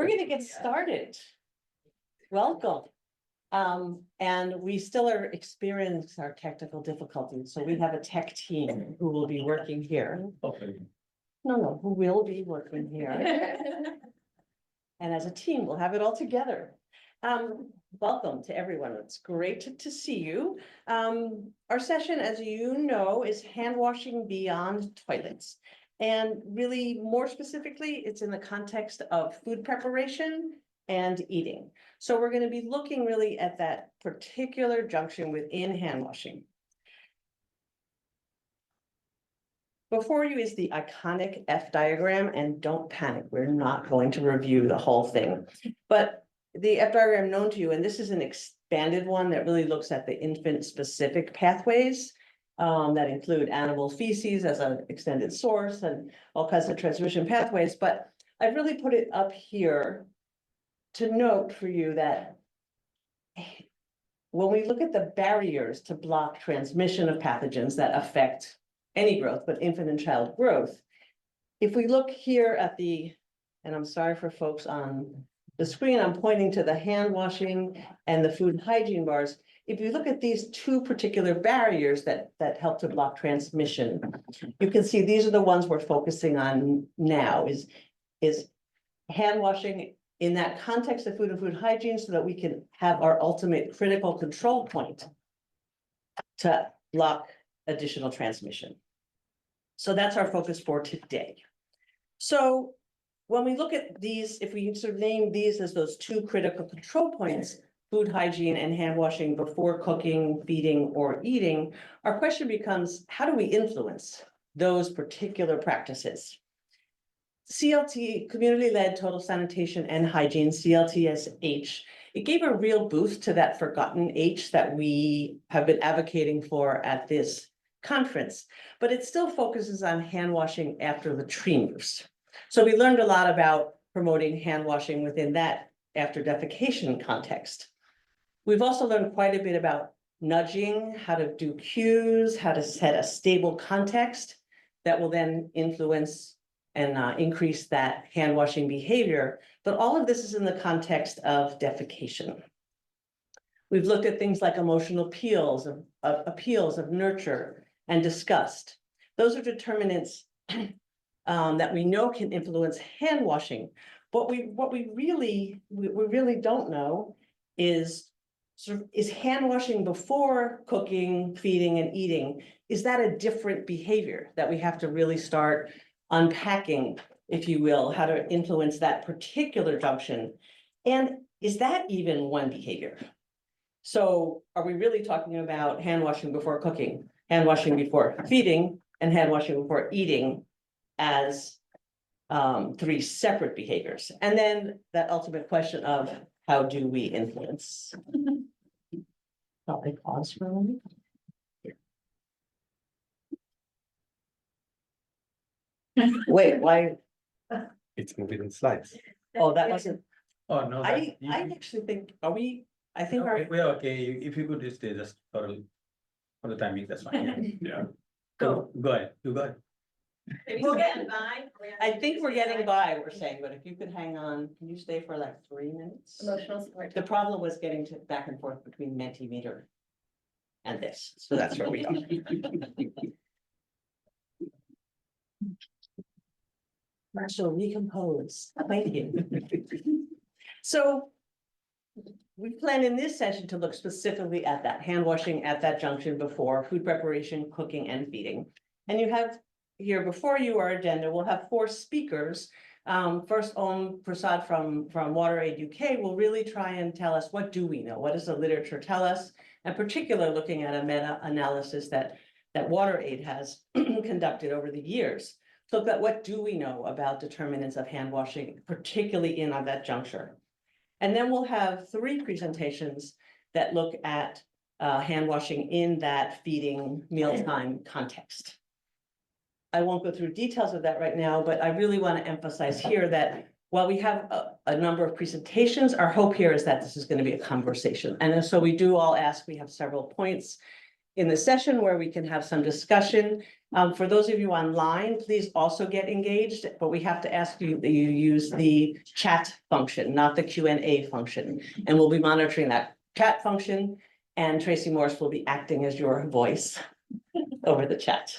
We're gonna get started. Welcome. And we still are experiencing our technical difficulties, so we have a tech team who will be working here. No, who will be working here. And as a team, we'll have it all together. Welcome to everyone. It's great to see you. Our session, as you know, is hand washing beyond toilets. And really, more specifically, it's in the context of food preparation and eating. So we're going to be looking really at that particular junction within hand washing. Before you is the iconic F diagram, and don't panic, we're not going to review the whole thing. But the F diagram known to you, and this is an expanded one that really looks at the infant-specific pathways that include animal feces as an extended source and all kinds of transmission pathways. But I've really put it up here to note for you that when we look at the barriers to block transmission of pathogens that affect any growth, but infant and child growth, if we look here at the, and I'm sorry for folks on the screen, I'm pointing to the hand washing and the food and hygiene bars. If you look at these two particular barriers that help to block transmission, you can see these are the ones we're focusing on now, is hand washing in that context of food and food hygiene, so that we can have our ultimate critical control point to block additional transmission. So that's our focus for today. So when we look at these, if we sort of name these as those two critical control points, food hygiene and hand washing before cooking, feeding, or eating, our question becomes, how do we influence those particular practices? CLT, Community-Led Total Sanitation and Hygiene, CLTSH, it gave a real boost to that forgotten H that we have been advocating for at this conference, but it still focuses on hand washing after latrines. So we learned a lot about promoting hand washing within that after defecation context. We've also learned quite a bit about nudging, how to do cues, how to set a stable context that will then influence and increase that hand washing behavior. But all of this is in the context of defecation. We've looked at things like emotional appeals of nurture and disgust. Those are determinants that we know can influence hand washing. What we really don't know is is hand washing before cooking, feeding, and eating, is that a different behavior that we have to really start unpacking, if you will, how to influence that particular junction? And is that even one behavior? So are we really talking about hand washing before cooking, hand washing before feeding, and hand washing before eating as three separate behaviors? And then that ultimate question of how do we influence? I'll pause for a moment. Wait, why? It's moving in slides. Oh, that wasn't, Oh, no. I actually think, are we, I think our, We are okay. If you could just stay just for the timing, that's fine. Yeah. So go ahead, you go ahead. We're getting by. I think we're getting by, we're saying, but if you could hang on, can you stay for like 3 minutes? Emotional support. The problem was getting to back and forth between Mentimeter and this, so that's where we are. Marshall, recompose, thank you. So we plan in this session to look specifically at that hand washing at that junction before food preparation, cooking, and feeding. And you have here before you our agenda, we'll have 4 speakers. First, Om Prasad from WaterAid UK will really try and tell us, what do we know? What does the literature tell us? And particularly looking at a meta-analysis that WaterAid has conducted over the years. So that what do we know about determinants of hand washing, particularly in on that juncture? And then we'll have 3 presentations that look at hand washing in that feeding mealtime context. I won't go through details of that right now, but I really want to emphasize here that while we have a number of presentations, our hope here is that this is going to be a conversation. And so we do all ask, we have several points in the session where we can have some discussion. For those of you online, please also get engaged, but we have to ask you that you use the chat function, not the Q&A function. And we'll be monitoring that chat function, and Tracy Morris will be acting as your voice over the chat.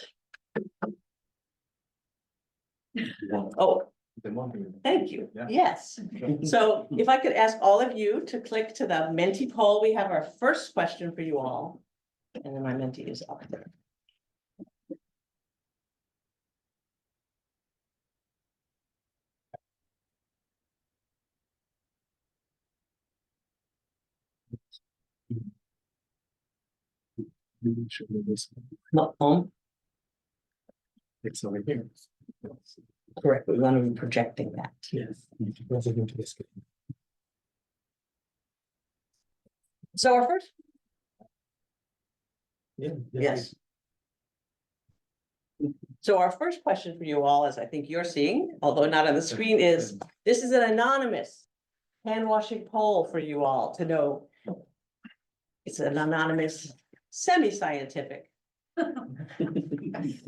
Oh, The moment. thank you. Yeah. Yes. So if I could ask all of you to click to the Menti poll, we have our first question for you all. And then my Menti is up there. Not home, It's over here. correct, we want to be projecting that. Yes. Let's look into this. So our first, Yeah. yes. So our first question for you all, as I think you're seeing, although not on the screen, is this is an anonymous hand washing poll for you all to know. It's an anonymous, semi-scientific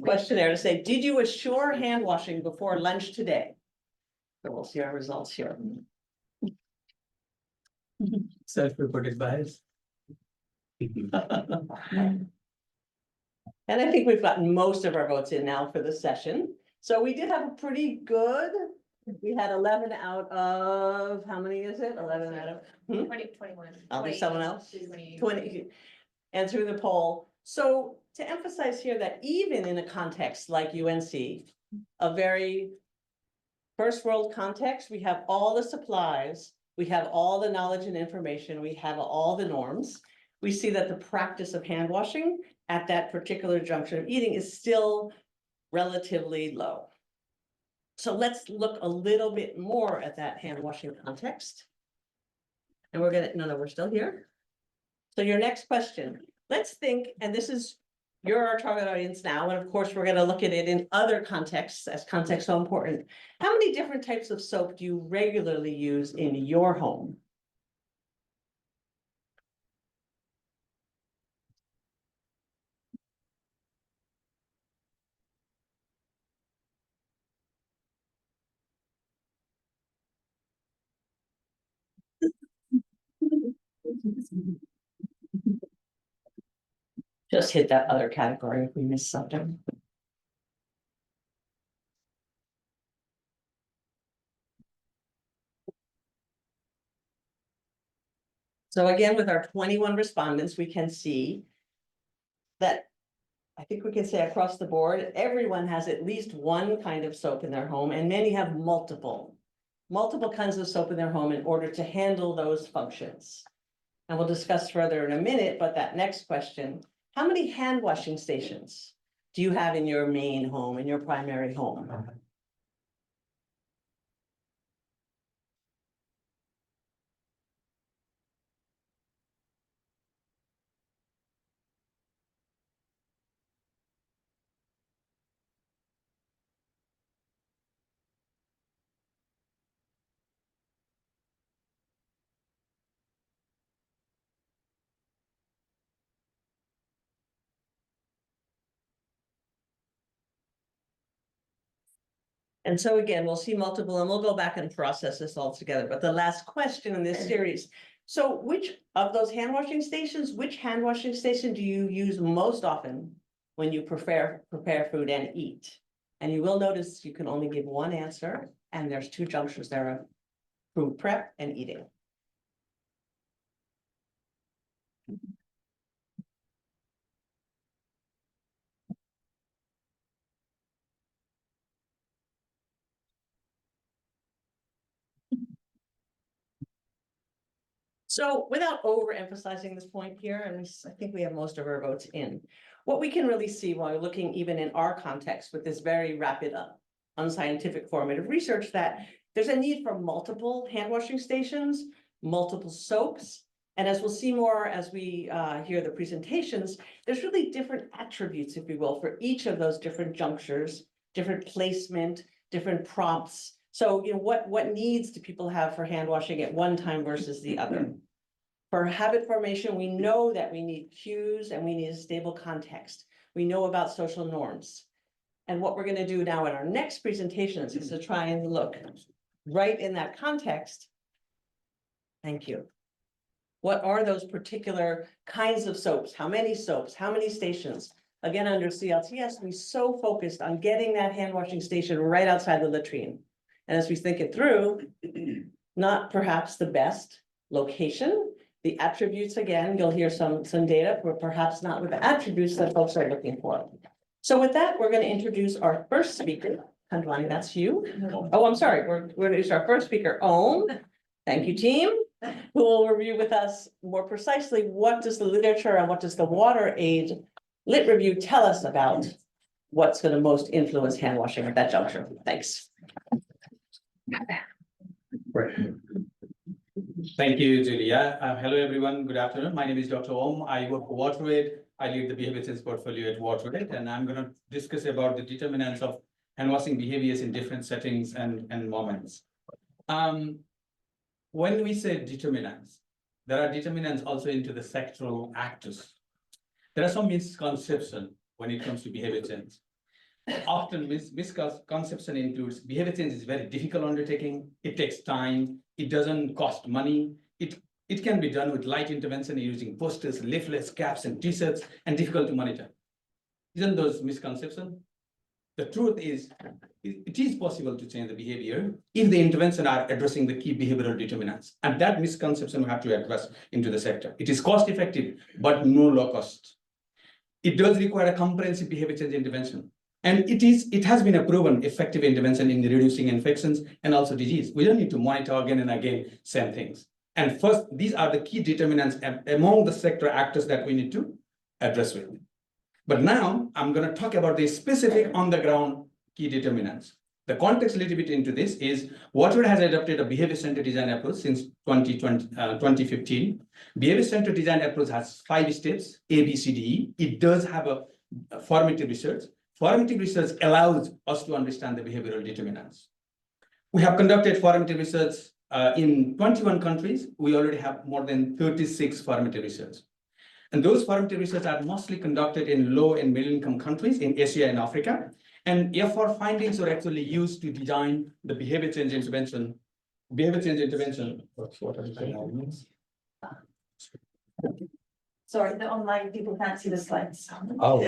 questionnaire to say, did you assure hand washing before lunch today? So we'll see our results here. Self-reported bias. And I think we've gotten most of our votes in now for the session. So we did have a pretty good, we had 11 out of, how many is it? 11 out of 21. I'll do someone else. 20. 20, and through the poll. So to emphasize here that even in a context like UNC, a very first world context, we have all the supplies, we have all the knowledge and information, we have all the norms. We see that the practice of hand washing at that particular junction of eating is still relatively low. So let's look a little bit more at that hand washing context. And we're gonna, no, we're still here. So your next question, let's think, and this is, you're our target audience now, and of course, we're gonna look at it in other contexts, as context so important. How many different types of soap do you regularly use in your home? Just hit that other category if we missed something. So again, with our 21 respondents, we can see that I think we can say across the board, everyone has at least one kind of soap in their home, and many have multiple kinds of soap in their home in order to handle those functions. And we'll discuss further in a minute, but that next question, how many hand washing stations do you have in your main home, in your primary home? And so again, we'll see multiple, and we'll go back and process this all together. But the last question in this series, so which of those hand washing stations, which hand washing station do you use most often when you prepare food and eat? And you will notice you can only give one answer, and there's two junctures there of food prep and eating. So without overemphasizing this point here, and I think we have most of our votes in, what we can really see while looking even in our context with this very rapid, unscientific formative research, that there's a need for multiple hand washing stations, multiple soaps. And as we'll see more as we hear the presentations, there's really different attributes, if you will, for each of those different junctures, different placement, different prompts. So, you know, what needs do people have for hand washing at one time versus the other? For habit formation, we know that we need cues and we need a stable context. We know about social norms. And what we're going to do now in our next presentations is to try and look right in that context. Thank you. What are those particular kinds of soaps? How many soaps? How many stations? Again, under CLTS, we so focused on getting that hand washing station right outside the latrine. And as we think it through, not perhaps the best location, the attributes, again, you'll hear some data, but perhaps not with the attributes that folks are looking for. So with that, we're going to introduce our first speaker. Handwashing, that's you. Oh, I'm sorry. We're going to introduce our first speaker, Om. Thank you, team, who will review with us more precisely what does the literature and what does the WaterAid Lit Review tell us about what's going to most influence hand washing at that juncture. Thanks. Thank you, Julia. Hello, everyone. Good afternoon. My name is Dr. Om. I work for WaterAid. I lead the behavior science portfolio at WaterAid, and I'm going to discuss about the determinants of hand washing behaviors in different settings and moments. When we say determinants, there are determinants also into the sectoral actors. There are some misconceptions when it comes to behavior change. Often misconception includes behavior change is very difficult undertaking. It takes time. It doesn't cost money. It can be done with light intervention using posters, leaflets, caps, and t-shirts, and difficult to monitor. Isn't those misconceptions? The truth is, it is possible to change the behavior if the intervention are addressing the key behavioral determinants. And that misconception we have to address into the sector. It is cost effective, but no low cost. It does require a comprehensive behavior change intervention. And it has been a proven effective intervention in reducing infections and also disease. We don't need to monitor again and again same things. And first, these are the key determinants among the sector actors that we need to address with. But now I'm going to talk about the specific on the ground key determinants. The context a little bit into this is WaterAid has adopted a behavior-centered design approach since 2015. Behavior-centered design approach has 5 steps, A, B, C, D, E. It does have a formative research. Formative research allows us to understand the behavioral determinants. We have conducted formative research in 21 countries. We already have more than 36 formative research. And those formative research are mostly conducted in low and middle income countries in Asia and Africa. And FR findings are actually used to design the behavior change intervention. Sorry, the online people can't see the slides. Oh.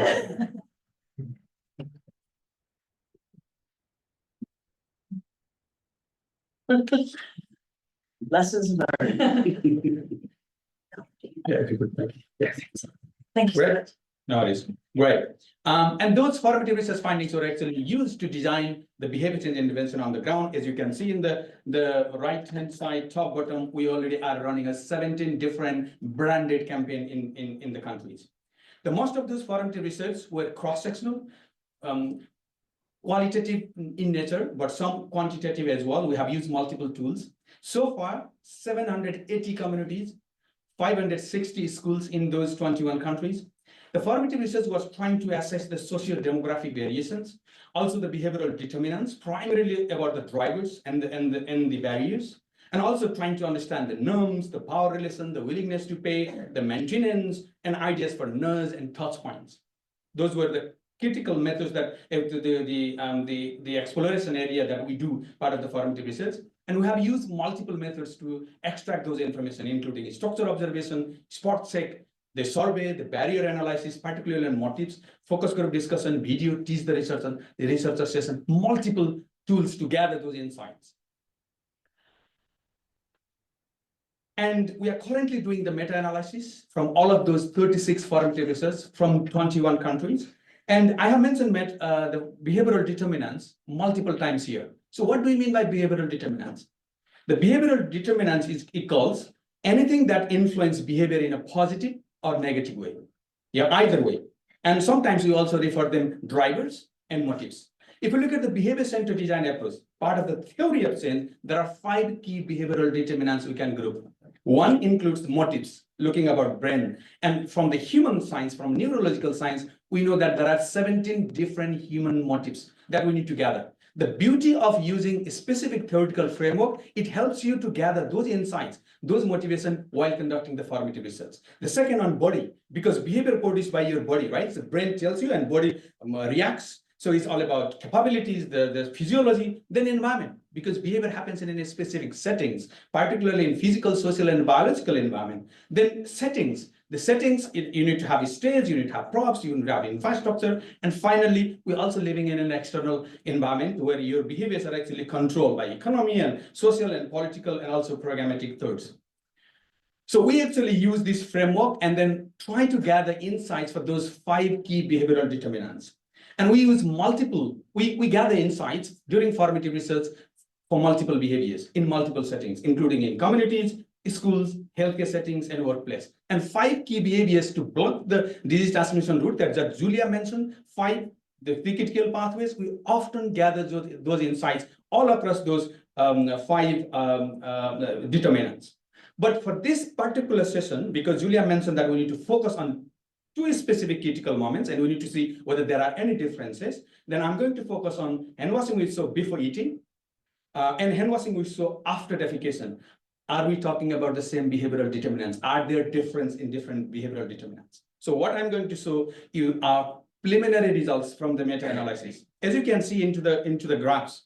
Lessons learned. Yeah, if you could. Yes. Thank you. Great. No, it is great. And those formative research findings were actually used to design the behavior change intervention on the ground. As you can see in the right-hand side, top bottom, we already are running a 17 different branded campaign in the countries. The most of those formative research were cross-sectional, qualitative in nature, but some quantitative as well. We have used multiple tools. So far, 780 communities, 560 schools in those 21 countries. The formative research was trying to assess the socio-demographic variations, also the behavioral determinants, primarily about the drivers and the barriers, and also trying to understand the norms, the power relation, the willingness to pay, the maintenance, and ideas for nudge and touch points. Those were the critical methods that the exploration area that we do part of the formative research. And we have used multiple methods to extract those information, including structure observation, spot check, the survey, the barrier analysis, particularly on motives, focus group discussion, video, teach the researcher session, multiple tools to gather those insights. And we are currently doing the meta-analysis from all of those 36 formative research from 21 countries. And I have mentioned the behavioral determinants multiple times here. So what do we mean by behavioral determinants? The behavioral determinants equals anything that influences behavior in a positive or negative way. Yeah, either way. And sometimes we also refer them drivers and motives. If you look at the behavior-centered design approach, part of the theory of change, there are 5 key behavioral determinants we can group. One includes motives, looking about brain. And from the human science, from neurological science, we know that there are 17 different human motives that we need to gather. The beauty of using a specific theoretical framework, it helps you to gather those insights, those motivation while conducting the formative research. The second on body, because behavior produced by your body, right? So brain tells you and body reacts. So it's all about capabilities, the physiology, then environment, because behavior happens in a specific settings, particularly in physical, social, and biological environment. Then settings, the settings, you need to have a stage, you need to have props, you need to have infrastructure. And finally, we're also living in an external environment where your behaviors are actually controlled by economy and social and political and also programmatic thirds. So we actually use this framework and then try to gather insights for those 5 key behavioral determinants. And we use we gather insights during formative research for multiple behaviors in multiple settings, including in communities, schools, healthcare settings, and workplace. And 5 key behaviors to block the disease transmission route that Julia mentioned, 5, the critical pathways. We often gather those insights all across those 5 determinants. But for this particular session, because Julia mentioned that we need to focus on 2 specific critical moments, and we need to see whether there are any differences, then I'm going to focus on hand washing with soap before eating and hand washing with soap after defecation. Are we talking about the same behavioral determinants? Are there difference in different behavioral determinants? So what I'm going to show you are preliminary results from the meta-analysis. As you can see into the graphs,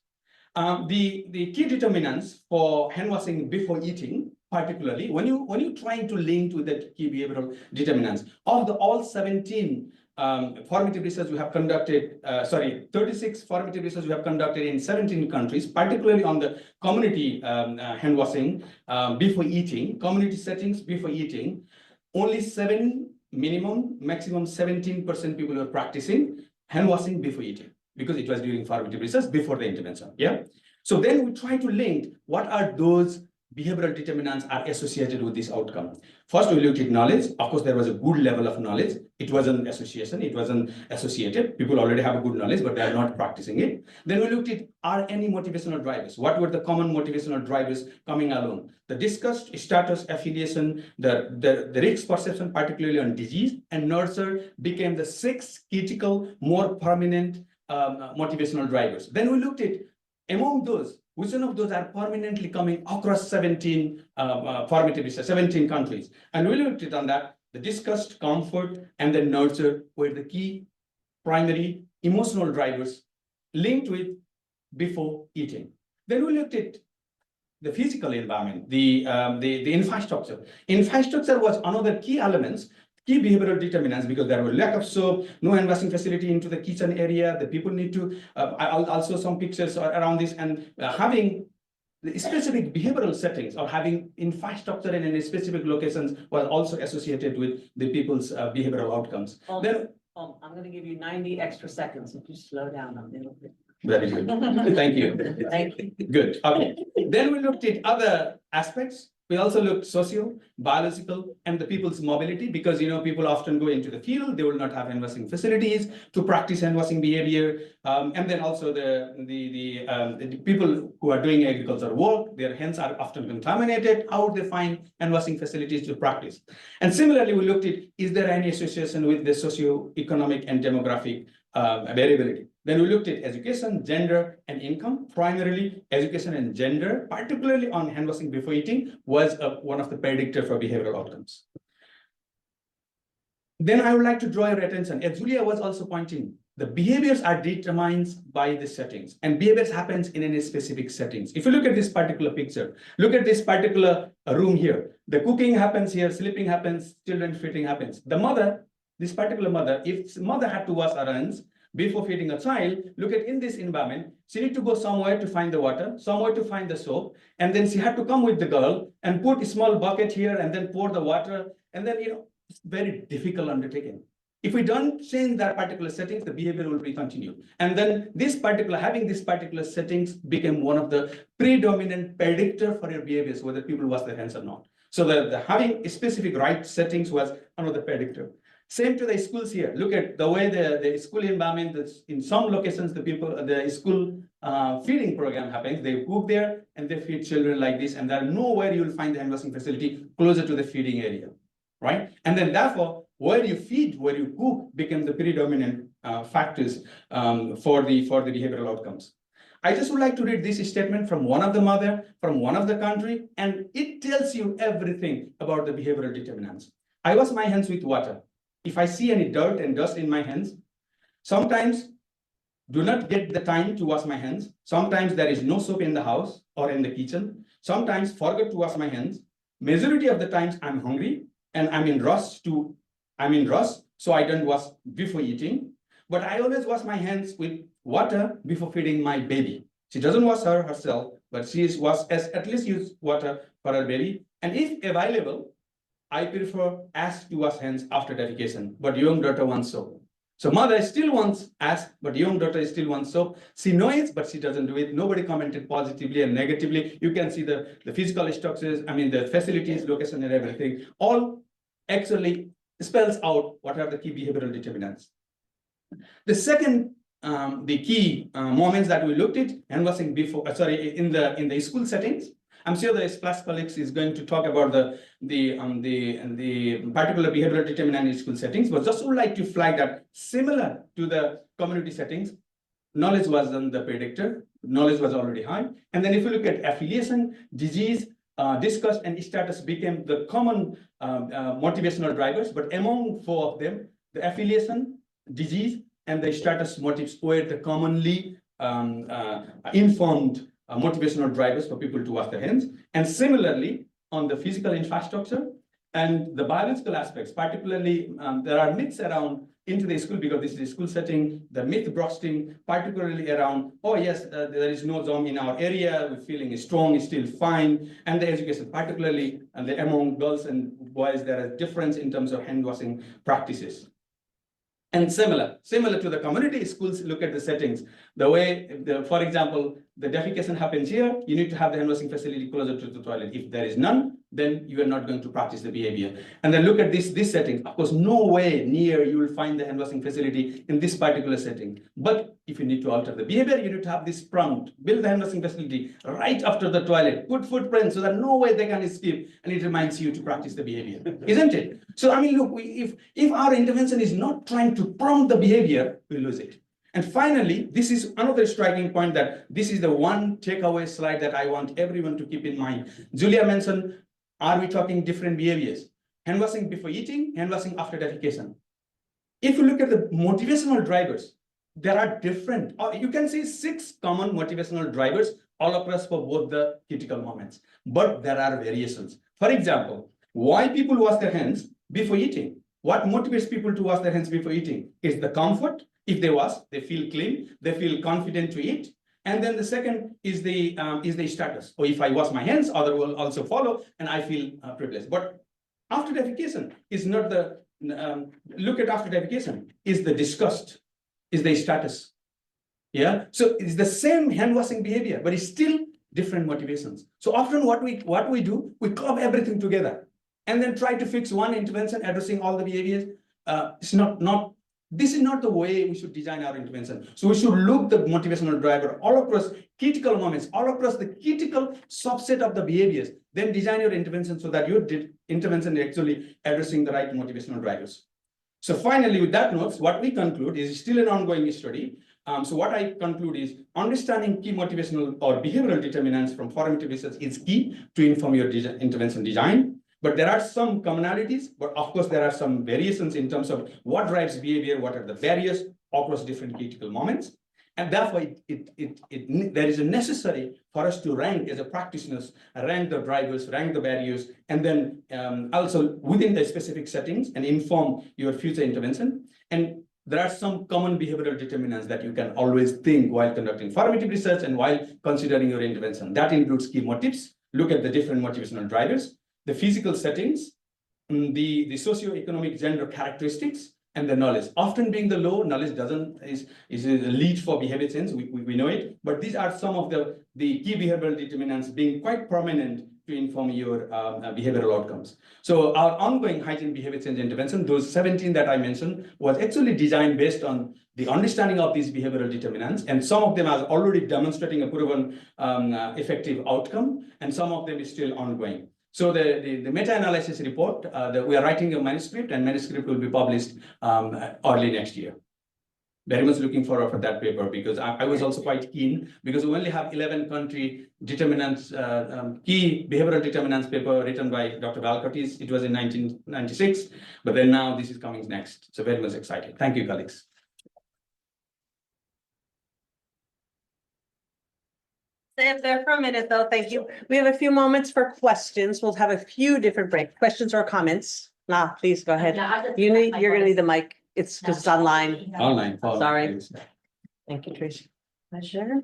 the key determinants for hand washing before eating, particularly when you're trying to link to the key behavioral determinants of all 17 formative research we have conducted, 36 formative research we have conducted in 17 countries, particularly on the community hand washing before eating, community settings before eating, only 7 minimum, maximum 17% people were practicing hand washing before eating, because it was during formative research before the intervention. Yeah. So then we try to link what are those behavioral determinants are associated with this outcome. First, we looked at knowledge. Of course, there was a good level of knowledge. It wasn't association, it wasn't associated. People already have a good knowledge, but they are not practicing it. Then we looked at, are any motivational drivers? What were the common motivational drivers coming along? The discussed status, affiliation, the risk perception, particularly on disease, and nurture became the 6 critical, more permanent motivational drivers. Then we looked at, among those, which one of those are permanently coming across 17 formative research, 17 countries. And we looked at on that, the discussed, comfort, and the nurture were the key primary emotional drivers linked with before eating. Then we looked at the physical environment, the infrastructure. Infrastructure was another key elements, key behavioral determinants, because there were lack of soap, no hand washing facility into the kitchen area. The people need to, also some pictures around this, and having the specific behavioral settings or having infrastructure in any specific locations was also associated with the people's behavioral outcomes. I'm going to give you 90 extra seconds if you slow down a little bit. Very good. Thank you. Thank you. Good. Okay. Then we looked at other aspects. We also looked social, biological, and the people's mobility, because people often go into the field, they will not have hand washing facilities to practice hand washing behavior, and then also the people who are doing agricultural work, their hands are often contaminated. How would they find hand washing facilities to practice? And similarly, we looked at, is there any association with the socio-economic and demographic variability? Then we looked at education, gender, and income. Primarily, education and gender, particularly on hand washing before eating, was one of the predictors for behavioral outcomes. Then I would like to draw your attention, as Julia was also pointing, the behaviors are determined by the settings, and behaviors happens in any specific settings. If you look at this particular picture, look at this particular room here. The cooking happens here, sleeping happens, children feeding happens. The mother, this particular mother, if mother had to wash her hands before feeding a child, look at in this environment, she need to go somewhere to find the water, somewhere to find the soap, and then she had to come with the girl and put a small bucket here and then pour the water, and then it's very difficult undertaking. If we don't change that particular settings, the behavior will be continued. And then having this particular settings became one of the predominant predictor for your behaviors, whether people wash their hands or not. So the having specific right settings was another predictor. Same to the schools here. Look at the way the school environment, that's in some locations, the school feeding program happens. They cook there and they feed children like this, and there are nowhere you'll find the hand washing facility closer to the feeding area, right? And then therefore, where you feed, where you cook became the predominant factors for the behavioral outcomes. I just would like to read this statement from one of the mother, from one of the country, and it tells you everything about the behavioral determinants. I wash my hands with water. If I see any dirt and dust in my hands, sometimes do not get the time to wash my hands. Sometimes there is no soap in the house or in the kitchen. Sometimes forget to wash my hands. Majority of the times I'm hungry and I'm in rush, so I don't wash before eating. But I always wash my hands with water before feeding my baby. She doesn't wash herself, but she is at least use water for her baby. And if available, I prefer ask to wash hands after defecation, but young daughter wants soap. So mother still wants ask, but young daughter still wants soap. She knows, but she doesn't do it. Nobody commented positively and negatively. You can see the physical structures, the facilities, location and everything, all actually spells out what are the key behavioral determinants. The second, the key moments that we looked at, hand washing before, in the school settings. I'm sure the class colleagues is going to talk about the particular behavioral determinant in school settings, but just would like to flag that similar to the community settings, knowledge was the predictor, knowledge was already high. And then if you look at affiliation, disease, disgust and status became the common motivational drivers, but among four of them, the affiliation, disease, and the status motives were the commonly informed motivational drivers for people to wash their hands. And similarly, on the physical infrastructure and the biological aspects, particularly there are myths around into the school because this is a school setting, the myth busting, particularly around, oh yes, there is no germ in our area, we're feeling strong, still fine, and the education, particularly among girls and boys, there is difference in terms of hand washing practices. And similar to the community schools, look at the settings. The way, for example, the defecation happens here, you need to have the hand washing facility closer to the toilet. If there is none, then you are not going to practice the behavior. And then look at this setting. Of course, no way near you will find the hand washing facility in this particular setting. But if you need to alter the behavior, you need to have this prompt, build the hand washing facility right after the toilet, put footprints so that no way they can escape, and it reminds you to practice the behavior, isn't it? So look, if our intervention is not trying to prompt the behavior, we lose it. And finally, this is another striking point that this is the one takeaway slide that I want everyone to keep in mind. Julia mentioned, are we talking different behaviors? Hand washing before eating, hand washing after defecation. If you look at the motivational drivers, there are different, or you can see 6 common motivational drivers all across for both the critical moments, but there are variations. For example, why people wash their hands before eating? What motivates people to wash their hands before eating? Is the comfort. If they wash, they feel clean, they feel confident to eat. And then the second is the status. Or if I wash my hands, others will also follow, and I feel privileged. But after defecation is not the look at after defecation is the disgust, is the status. Yeah, so it's the same hand washing behavior, but it's still different motivations. So often what we do, we club everything together and then try to fix one intervention addressing all the behaviors. This is not the way we should design our intervention. So we should look the motivational driver all across critical moments, all across the critical subset of the behaviors, then design your intervention so that your intervention is actually addressing the right motivational drivers. So finally, with that notes, what we conclude is still an ongoing study. So what I conclude is understanding key motivational or behavioral determinants from formative research is key to inform your intervention design. But there are some commonalities, but of course there are some variations in terms of what drives behavior, what are the barriers across different critical moments. And therefore, there is a necessary for us to rank as a practitioners, rank the drivers, rank the barriers, and then also within the specific settings and inform your future intervention. And there are some common behavioral determinants that you can always think while conducting formative research and while considering your intervention. That includes key motives, look at the different motivational drivers, the physical settings, the socioeconomic gender characteristics, and the knowledge. Often being the low, knowledge is a lead for behavior change, we know it, but these are some of the key behavioral determinants being quite prominent to inform your behavioral outcomes. So our ongoing hygiene behavior change intervention, those 17 that I mentioned, was actually designed based on the understanding of these behavioral determinants, and some of them are already demonstrating a proven effective outcome, and some of them is still ongoing. So the meta-analysis report, we are writing a manuscript, and manuscript will be published early next year. very much looking forward for that paper because I was also quite keen because we only have 11 country determinants, key behavioral determinants paper written by Dr. Valcotis. It was in 1996, but then now this is coming next. So very much excited. Thank you, colleagues. Stay up there for a minute, though. Thank you. We have a few moments for questions. We'll have a few different breaks, questions or comments. Please go ahead. You're gonna need the mic. It's because it's online. Online. Sorry. Thank you, Tracy. Pleasure.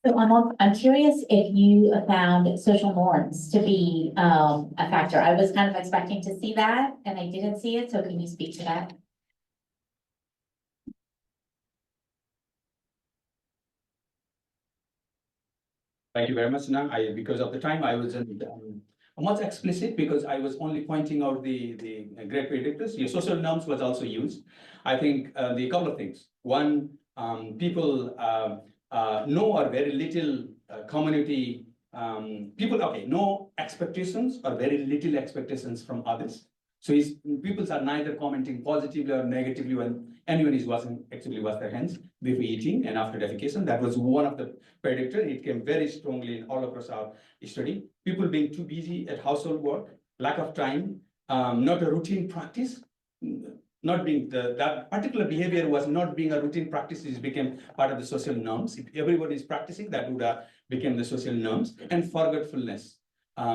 So I'm curious if you found social norms to be a factor. I was kind of expecting to see that and I didn't see it. So can you speak to that? Thank you very much. Now, because of the time, I wasn't much explicit because I was only pointing out the great predictors. Your social norms was also used. I think the couple of things. One, people know or very little community people. Okay, no expectations or very little expectations from others. So people are neither commenting positively or negatively when anyone is washing their hands before eating and after defecation. That was one of the predictors. It came very strongly in all across our study. People being too busy at household work, lack of time, not a routine practice, not being that particular behavior was not being a routine practice. It became part of the social norms. If everybody is practicing, that would have become the social norms. And forgetfulness.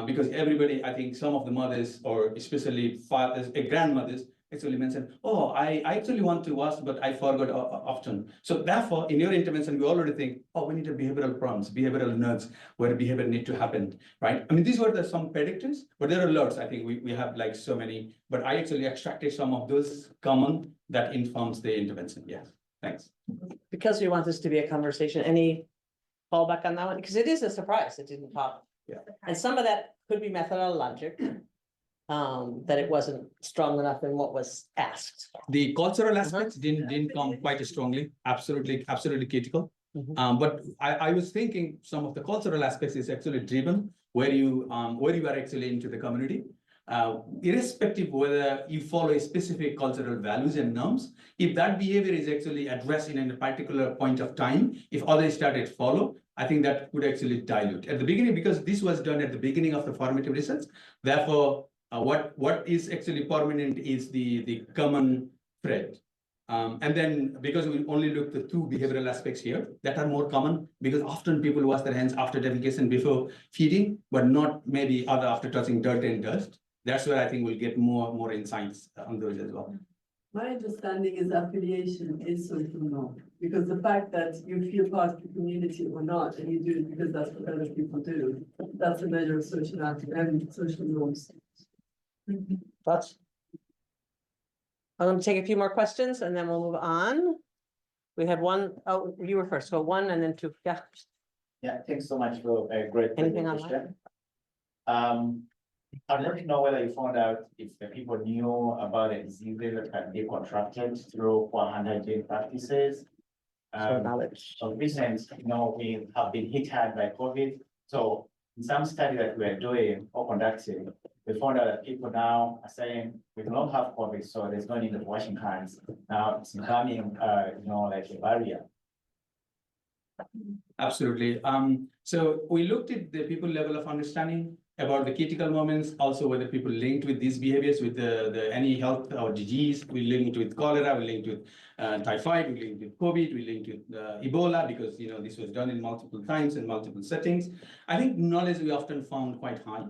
Because everybody, I think some of the mothers or especially fathers, grandmothers actually mentioned, oh, I actually want to wash, but I forgot often. So therefore, in your intervention, we already think, oh, we need a behavioral prompts, behavioral nodes where behavior need to happen, right? I mean, these were some predictors, but there are lots. I think we have like so many, but I actually extracted some of those common that informs the intervention. Yes, thanks. Because we want this to be a conversation, any fallback on that one? Because it is a surprise, it didn't pop. Yeah. And some of that could be methodologic, that it wasn't strong enough in what was asked. The cultural aspects didn't come quite strongly, absolutely critical. But I was thinking some of the cultural aspects is actually driven where you are actually into the community. Irrespective whether you follow a specific cultural values and norms, if that behavior is actually addressed in a particular point of time, if others started follow, I think that could actually dilute at the beginning because this was done at the beginning of the formative research. Therefore, what is actually permanent is the common thread. And then because we only looked at two behavioral aspects here that are more common because often people wash their hands after defecation before feeding, but not maybe after touching dirt and dust. That's where I think we'll get more insights on those as well. My understanding is affiliation is social norm, because the fact that you feel part of the community or not, and you do it because that's what other people do, that's a measure of social and social norms. Thoughts? I'm going to take a few more questions and then we'll move on. We have one. Oh, you were first. So one and then two. Yeah. Yeah, thanks so much for a great Anything presentation. I'd love to know whether you found out if the people knew about the diseases that can be contracted through poor hand hygiene practices. So knowledge. Of recent, we have been hit hard by COVID. So in some study that we are doing or conducting, we found out that people now are saying we don't have COVID, so there's no need of washing hands. Now it's becoming, like a barrier. Absolutely. So we looked at the people level of understanding about the critical moments, also whether people linked with these behaviors with any health or disease. We linked with cholera, we linked with typhoid, we linked with COVID, we linked with Ebola because this was done in multiple times in multiple settings. I think knowledge we often found quite high.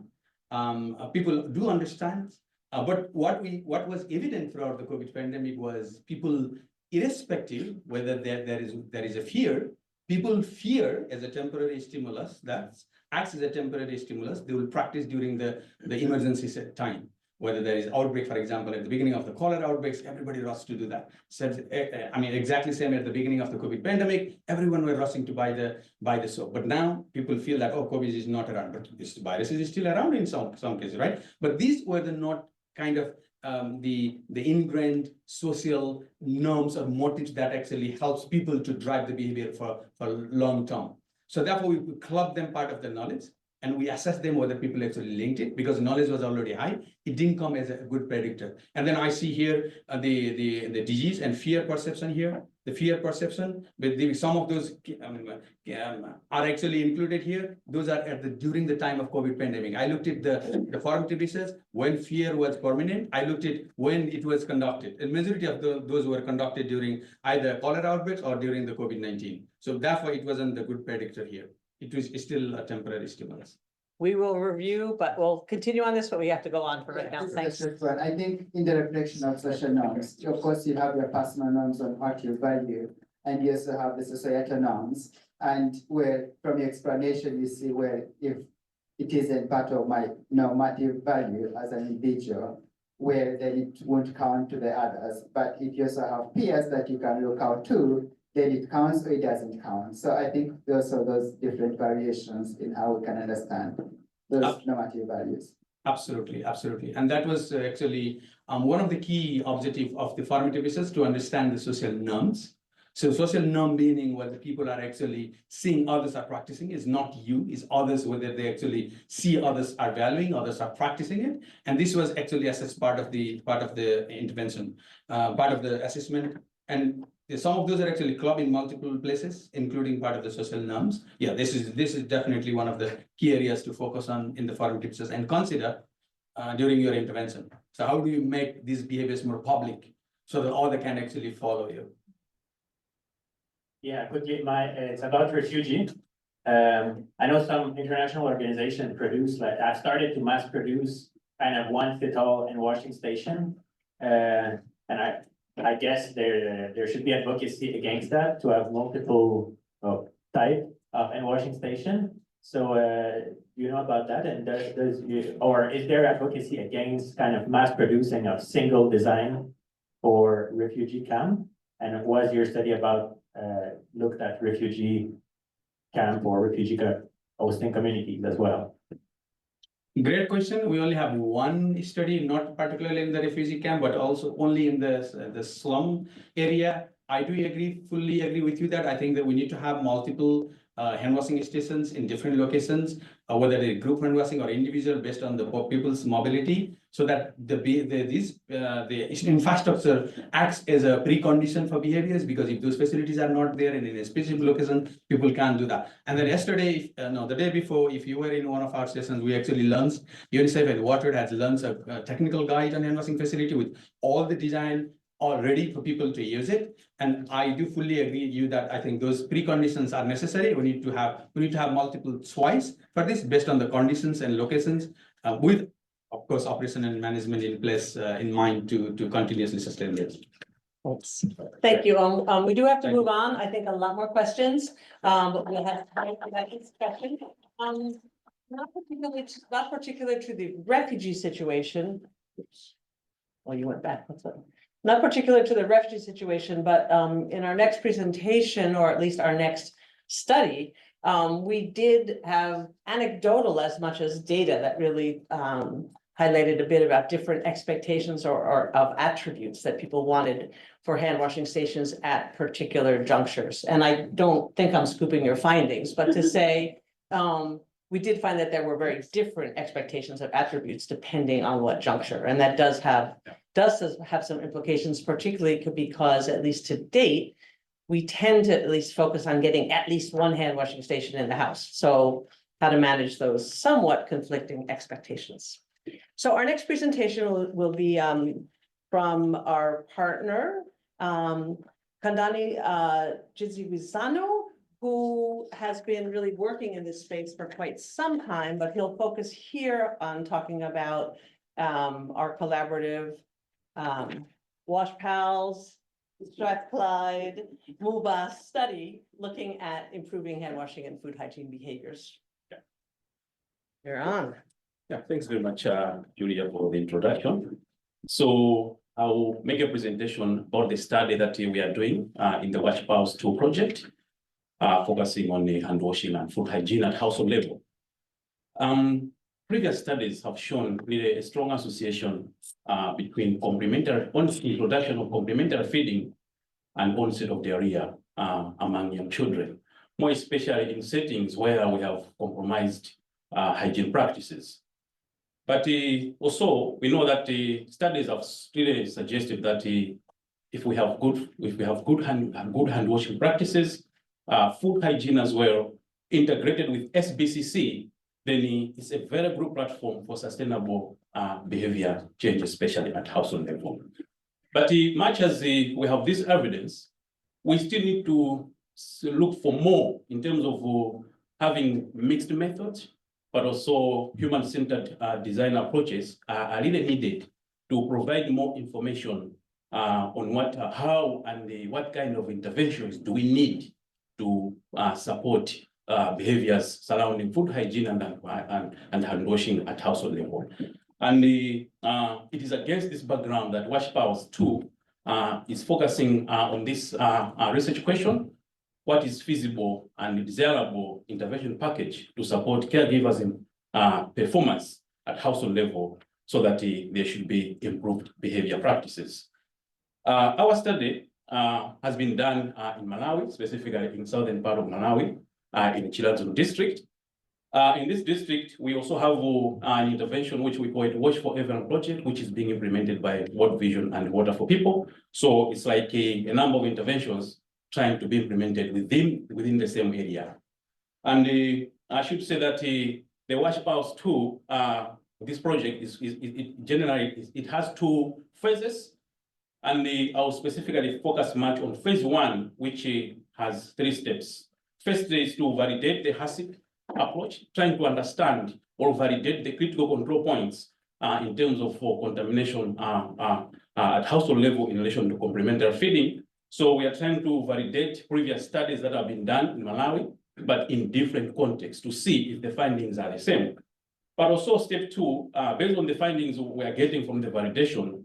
People do understand, but what was evident throughout the COVID pandemic was people, irrespective whether there is a fear. People fear as a temporary stimulus that acts as a temporary stimulus. They will practice during the emergency set time. Whether there is outbreak, for example, at the beginning of the cholera outbreaks, everybody rushed to do that. So, I mean, exactly same at the beginning of the COVID pandemic, everyone were rushing to buy the soap. But now people feel that, oh, COVID is not around, but this virus is still around in some cases, right? But these were the not kind of the ingrained social norms or motives that actually helps people to drive the behavior for long term. So therefore, we club them part of the knowledge. and we assessed them whether people actually linked it, because knowledge was already high, it didn't come as a good predictor. And then I see here the disease and fear perception here, the fear perception, but some of those are actually included here. Those are during the time of COVID pandemic. I looked at the formative research when fear was permanent. I looked at when it was conducted. And majority of those were conducted during either cholera outbreaks or during the COVID-19. So therefore, it wasn't the good predictor here. It was still a temporary stimulus. We will review, but we'll continue on this, but we have to go on for right now. Thanks. I think in the reflection of social norms, of course, you have your personal norms on what you value, and you also have the societal norms. And where from your explanation, you see where if it isn't part of my normative value as an individual, where then it won't count to the others. But if you also have peers that you can look out to, then it counts or it doesn't count. So I think those are those different variations in how we can understand those normative values. Absolutely, absolutely. And that was actually one of the key objectives of the formative research, to understand the social norms. So social norm meaning whether people are actually seeing others are practicing, is not you, is others, whether they actually see others are valuing, others are practicing it. And this was actually assessed part of the intervention, part of the assessment. And some of those are actually clubbed in multiple places, including part of the social norms. Yeah, this is definitely one of the key areas to focus on in the formative research and consider during your intervention. So how do you make these behaviors more public so that others can actually follow you? Yeah, quickly, it's about refugee. I know some international organizations produce, like, I've started to mass produce kind of one fit all in washing station. And I guess there should be advocacy against that, to have multiple type of hand washing station. So you know about that, and or is there advocacy against kind of mass producing of single design for refugee camp? And was your study about looked at refugee camp or refugee hosting communities as well? Great question. We only have one study, not particularly in the refugee camp, but also only in the slum area. I do fully agree with you that I think that we need to have multiple hand washing stations in different locations, whether they're group hand washing or individual, based on the people's mobility, so that the infrastructure acts as a precondition for behaviors. Because if those facilities are not there and in a specific location, people can't do that. And then yesterday, the day before, if you were in one of our sessions, we actually launched, UNICEF and WaterAid has launched a technical guide on hand washing facility with all the design all ready for people to use it. And I do fully agree with you that I think those preconditions are necessary. We need to have multiple choice for this based on the conditions and locations, with, of course, operation and management in place in mind to continuously sustain this. Thanks. Thank you. We do have to move on. I think a lot more questions, but we'll have time for that discussion. Not particular to the refugee situation. Oops. Well, you went back. What's that? Not particular to the refugee situation, but in our next presentation, or at least our next study, we did have anecdotal as much as data that really highlighted a bit about different expectations or of attributes that people wanted for hand washing stations at particular junctures. And I don't think I'm scooping your findings, but to say, we did find that there were very different expectations of attributes depending on what juncture, and that does have some implications, particularly because, at least to date, we tend to at least focus on getting at least one hand washing station in the house. So how to manage those somewhat conflicting expectations. So our next presentation will be from our partner, Kandani Jidziwizano, who has been really working in this space for quite some time, but he'll focus here on talking about our collaborative Wash Pals, Strathclyde, MUBAS study looking at improving hand washing and food hygiene behaviors. Yeah. You're on. Yeah, thanks very much, Julia, for the introduction. So I'll make a presentation about the study that we are doing in the Wash Pals 2 project, focusing on the hand washing and food hygiene at household level. Previous studies have shown really a strong association between introduction of complementary feeding and onset of diarrhea among young children, more especially in settings where we have compromised hygiene practices. But also, we know that studies have really suggested that if we have good hand washing practices, food hygiene as well, integrated with SBCC, then it's a very good platform for sustainable behavior change, especially at household level. But much as we have this evidence, we still need to look for more in terms of having mixed methods, but also human-centered design approaches are really needed to provide more information on how and what kind of interventions do we need to support behaviors surrounding food hygiene and hand washing at household level. And it is against this background that Wash Powers 2 is focusing on this research question: what is feasible and desirable intervention package to support caregivers in performance at household level so that there should be improved behavior practices. Our study has been done in Malawi, specifically in southern part of Malawi, in CIDRZ district. In this district, we also have an intervention which we call it Wash for Everyone project, which is being implemented by World Vision and Water for People. So it's like a number of interventions trying to be implemented within the same area. And I should say that the Wash Powers 2, this project it has 2 phases. And I'll specifically focus much on phase 1, which has 3 steps. First is to validate the HACCP approach, trying to understand or validate the critical control points in terms of contamination at household level in relation to complementary feeding. So we are trying to validate previous studies that have been done in Malawi, but in different contexts to see if the findings are the same. But also step 2, based on the findings we are getting from the validation,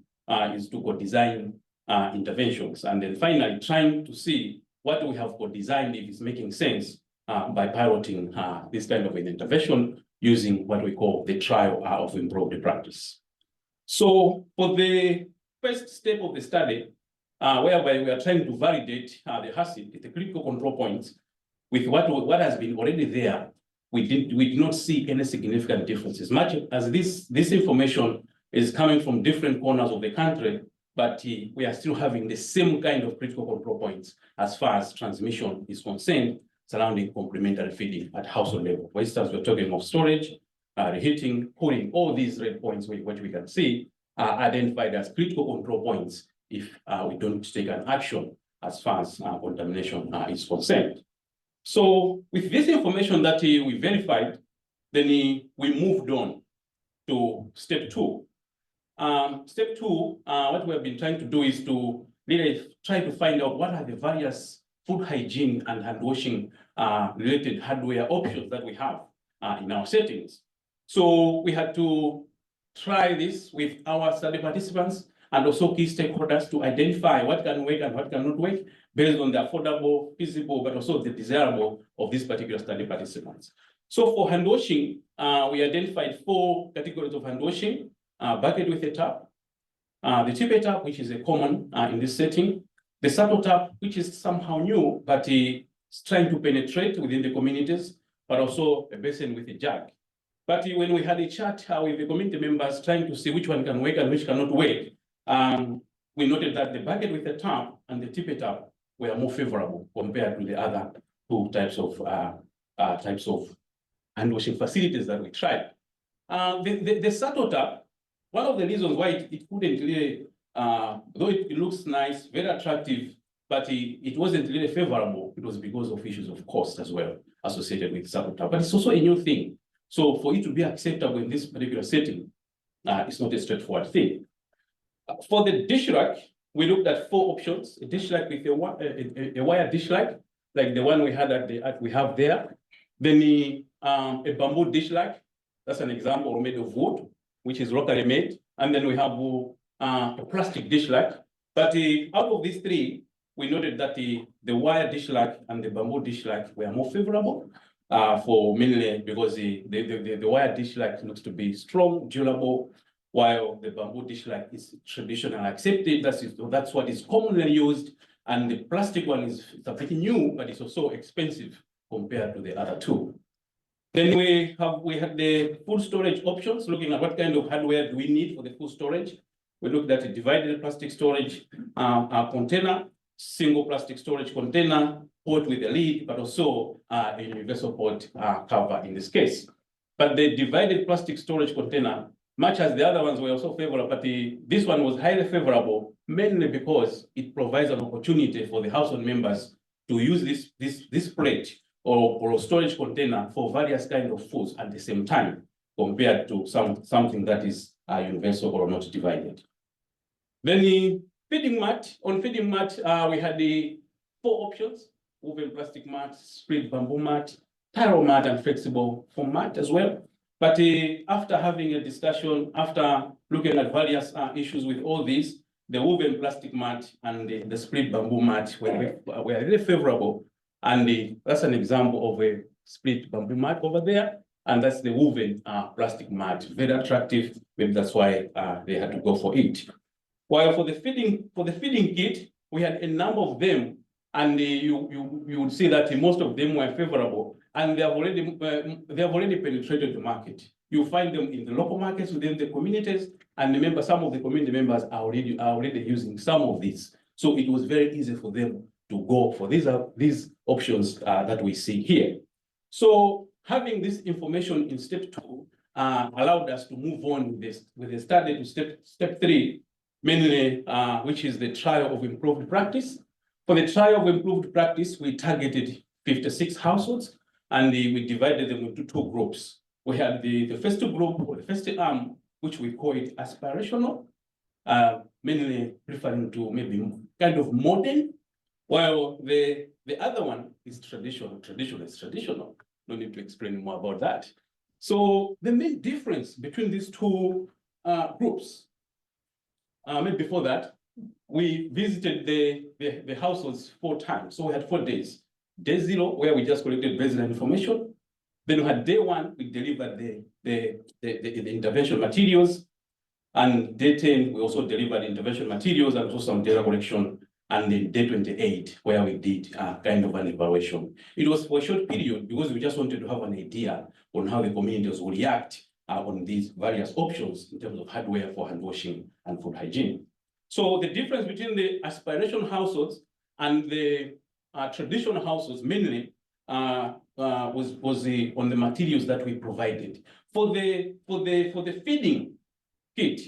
is to co-design interventions. And then finally, trying to see what we have co-designed, if it's making sense by piloting this kind of an intervention using what we call the trial of improved practice. So for the first step of the study, whereby we are trying to validate the HACCP, the critical control points, with what has been already there, we did not see any significant differences. Much as this information is coming from different corners of the country, but we are still having the same kind of critical control points as far as transmission is concerned surrounding complementary feeding at household level. For instance, we're talking of storage, reheating, cooling, all these red points which we can see are identified as critical control points if we don't take an action as far as contamination is concerned. So with this information that we verified, then we moved on to step 2. Step 2, what we have been trying to do is to really try to find out what are the various food hygiene and hand washing related hardware options that we have in our settings. So we had to try this with our study participants and also key stakeholders to identify what can work and what cannot work based on the affordable, feasible, but also the desirable of these particular study participants. So for hand washing, we identified 4 categories of hand washing: bucket with a tap, the tippet tap, which is a common in this setting, the saddle tap, which is somehow new, but it's trying to penetrate within the communities, but also a basin with a jug. But when we had a chat with the community members trying to see which one can work and which cannot work, we noted that the bucket with the tap and the tippet tap were more favorable compared to the other 2 types of hand washing facilities that we tried. The saddle tap, one of the reasons why it couldn't really, though it looks nice, very attractive, but it wasn't really favorable, it was because of issues of cost as well associated with saddle tap. But it's also a new thing. So for it to be acceptable in this particular setting, it's not a straightforward thing. For the dish rack, we looked at 4 options: a dish rack with a wire dish rack, like the one we had we have there. Then a bamboo dish rack, that's an example made of wood, which is locally made. And then we have a plastic dish rack. But out of these 3, we noted that the wire dish rack and the bamboo dish rack were more favorable for mainly because the wire dish rack looks to be strong, durable, while the bamboo dish rack is traditional accepted. That's what is commonly used. And the plastic one is a bit new, but it's also expensive compared to the other 2. Then we had the food storage options, looking at what kind of hardware do we need for the food storage. We looked at a divided plastic storage container, single plastic storage container, port with a lid, but also a universal port cover in this case. But the divided plastic storage container, much as the other ones were also favorable, but this one was highly favorable, mainly because it provides an opportunity for the household members to use this plate or a storage container for various kinds of foods at the same time, compared to something that is universal or not divided. Then the feeding mat, we had the 4 options: woven plastic mat, split bamboo mat, taro mat, and flexible foam mat as well. But after having a discussion, after looking at various issues with all these, the woven plastic mat and the split bamboo mat were really favorable. And that's an example of a split bamboo mat over there. And that's the woven plastic mat, very attractive. Maybe that's why they had to go for it. While for the feeding kit, we had a number of them, and you would see that most of them were favorable, and they have already penetrated the market. You find them in the local markets within the communities, and remember, some of the community members are already using some of these. So it was very easy for them to go for these options that we see here. So having this information in step 2 allowed us to move on with the study to step 3, mainly which is the trial of improved practice. For the trial of improved practice, we targeted 56 households, and we divided them into 2 groups. We had the first group, or the first arm, which we call it aspirational, mainly referring to maybe kind of modern, while the other one is traditional. Traditional is traditional. No need to explain more about that. So the main difference between these 2 groups, maybe before that, we visited the households 4 times. So we had 4 days. Day 0, where we just collected baseline information. Then we had day 1, we delivered the intervention materials. And day 10, we also delivered intervention materials and also some data collection. And then day 28, where we did kind of an evaluation. It was for a short period because we just wanted to have an idea on how the communities will react on these various options in terms of hardware for hand washing and food hygiene. So the difference between the aspiration households and the traditional households mainly was on the materials that we provided. For the feeding kit,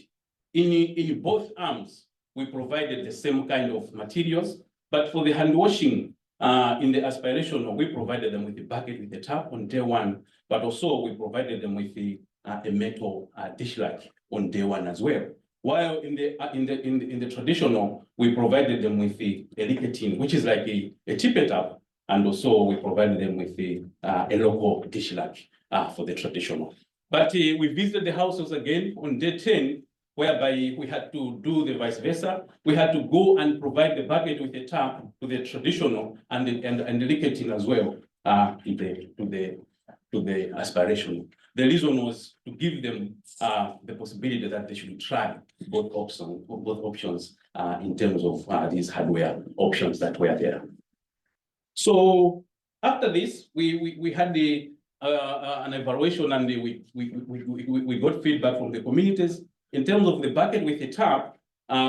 in both arms, we provided the same kind of materials, but for the hand washing in the aspiration, we provided them with the bucket with the tap on day 1, but also we provided them with a metal dish rack on day 1 as well. While in the traditional, we provided them with a licketing, which is like a tippet tap, and also we provided them with a local dish rack for the traditional. But we visited the houses again on day 10, whereby we had to do the vice versa. We had to go and provide the bucket with a tap to the traditional and the licketing as well to the aspiration. The reason was to give them the possibility that they should try both options in terms of these hardware options that were there. So after this, we had an evaluation, and we got feedback from the communities. In terms of the bucket with the tap,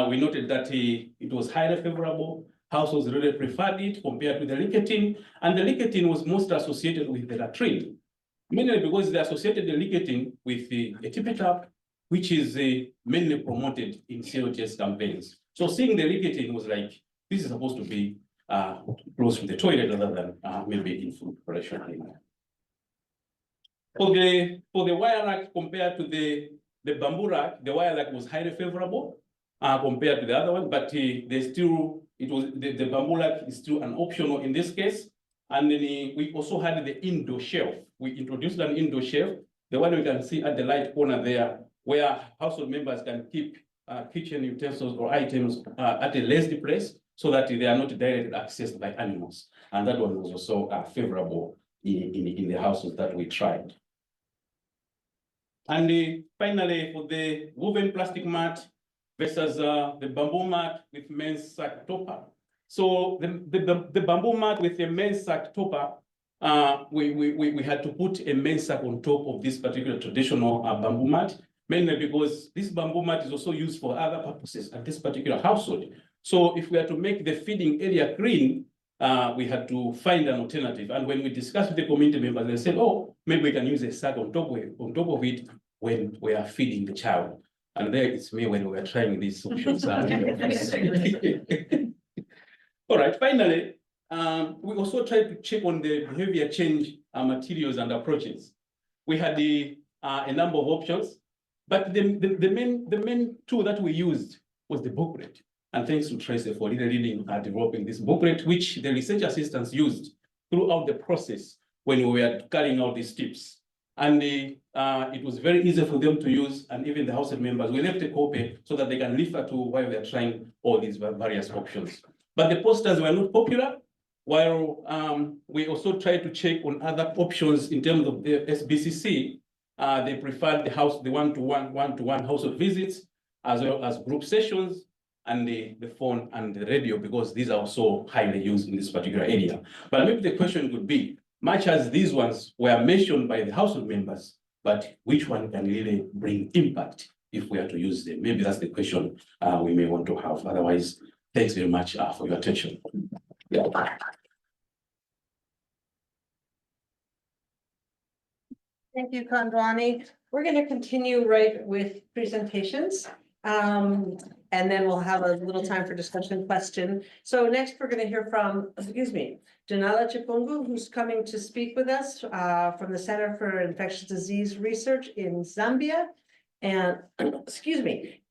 we noted that it was highly favorable. Households really preferred it compared to the licketing, and the licketing was most associated with the latrine, mainly because they associated the licketing with a tippet tap, which is mainly promoted in CIDRZ campaigns. So seeing the licketing was like, this is supposed to be close to the toilet rather than maybe in food preparation. For the wire rack compared to the bamboo rack, the wire rack was highly favorable compared to the other one, but the bamboo rack is still an optional in this case. And then we also had the indoor shelf. We introduced an indoor shelf, the one we can see at the right corner there, where household members can keep kitchen utensils or items at a lazy place so that they are not directly accessed by animals. And that one was also favorable in the houses that we tried. And finally, for the woven plastic mat versus the bamboo mat with men's sack topper. So the bamboo mat with the men's sack topper we had to put a mensac on top of this particular traditional bamboo mat, mainly because this bamboo mat is also used for other purposes at this particular household. So if we are to make the feeding area clean, we had to find an alternative. And when we discussed with the community members, they said, oh, maybe we can use a sack on top of it when we are feeding the child. And there it's me when we were trying these options. All right, finally, we also tried to check on the behavior change materials and approaches. We had a number of options, but the main tool that we used was the booklet. And thanks to Tracy for leading developing this booklet, which the research assistants used throughout the process when we were carrying out these tips. And it was very easy for them to use, and even the household members, we left a copy so that they can refer to while they're trying all these various options. But the posters were not popular, while we also tried to check on other options in terms of the SBCC. They preferred the one-to-one household visits, as well as group sessions, and the phone and the radio, because these are also highly used in this particular area. But maybe the question would be, much as these ones were mentioned by the household members, but which one can really bring impact if we are to use them? Maybe that's the question we may want to have. Otherwise, thanks very much for your attention. Yeah. Thank you, Kondwani. We're going to continue right with presentations. And then we'll have a little time for discussion question. So next we're going to hear from, Janala Chipungu, who's coming to speak with us from the Center for Infectious Disease Research in Zambia. And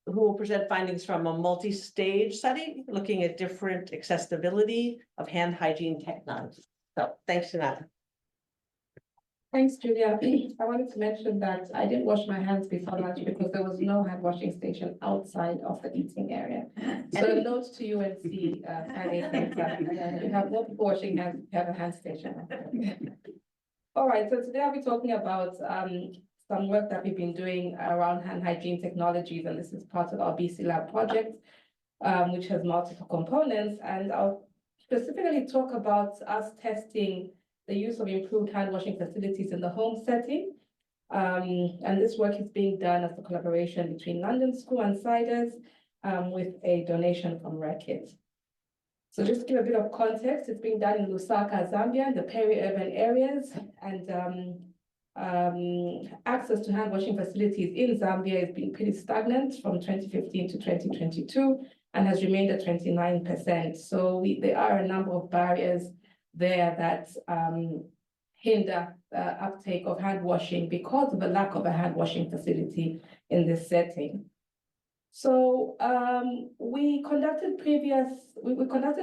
who will present findings from a multi-stage study looking at different accessibility of hand hygiene technology. So thanks, Janala. Thanks, Julia. I wanted to mention that I didn't wash my hands before lunch because there was no hand washing station outside of the eating area. So note to UNC, you have no people washing hands, you have a hand station. All right, so today I'll be talking about some work that we've been doing around hand hygiene technologies, and this is part of our BC Lab project, which has multiple components. And I'll specifically talk about us testing the use of improved hand washing facilities in the home setting. And this work is being done as a collaboration between London School and CIDRZ with a donation from Reckitt. So just to give a bit of context, it's being done in Lusaka, Zambia, the peri-urban areas, and access to hand washing facilities in Zambia has been pretty stagnant from 2015 to 2022 and has remained at 29%. So there are a number of barriers there that hinder uptake of hand washing because of a lack of a hand washing facility in this setting. So we conducted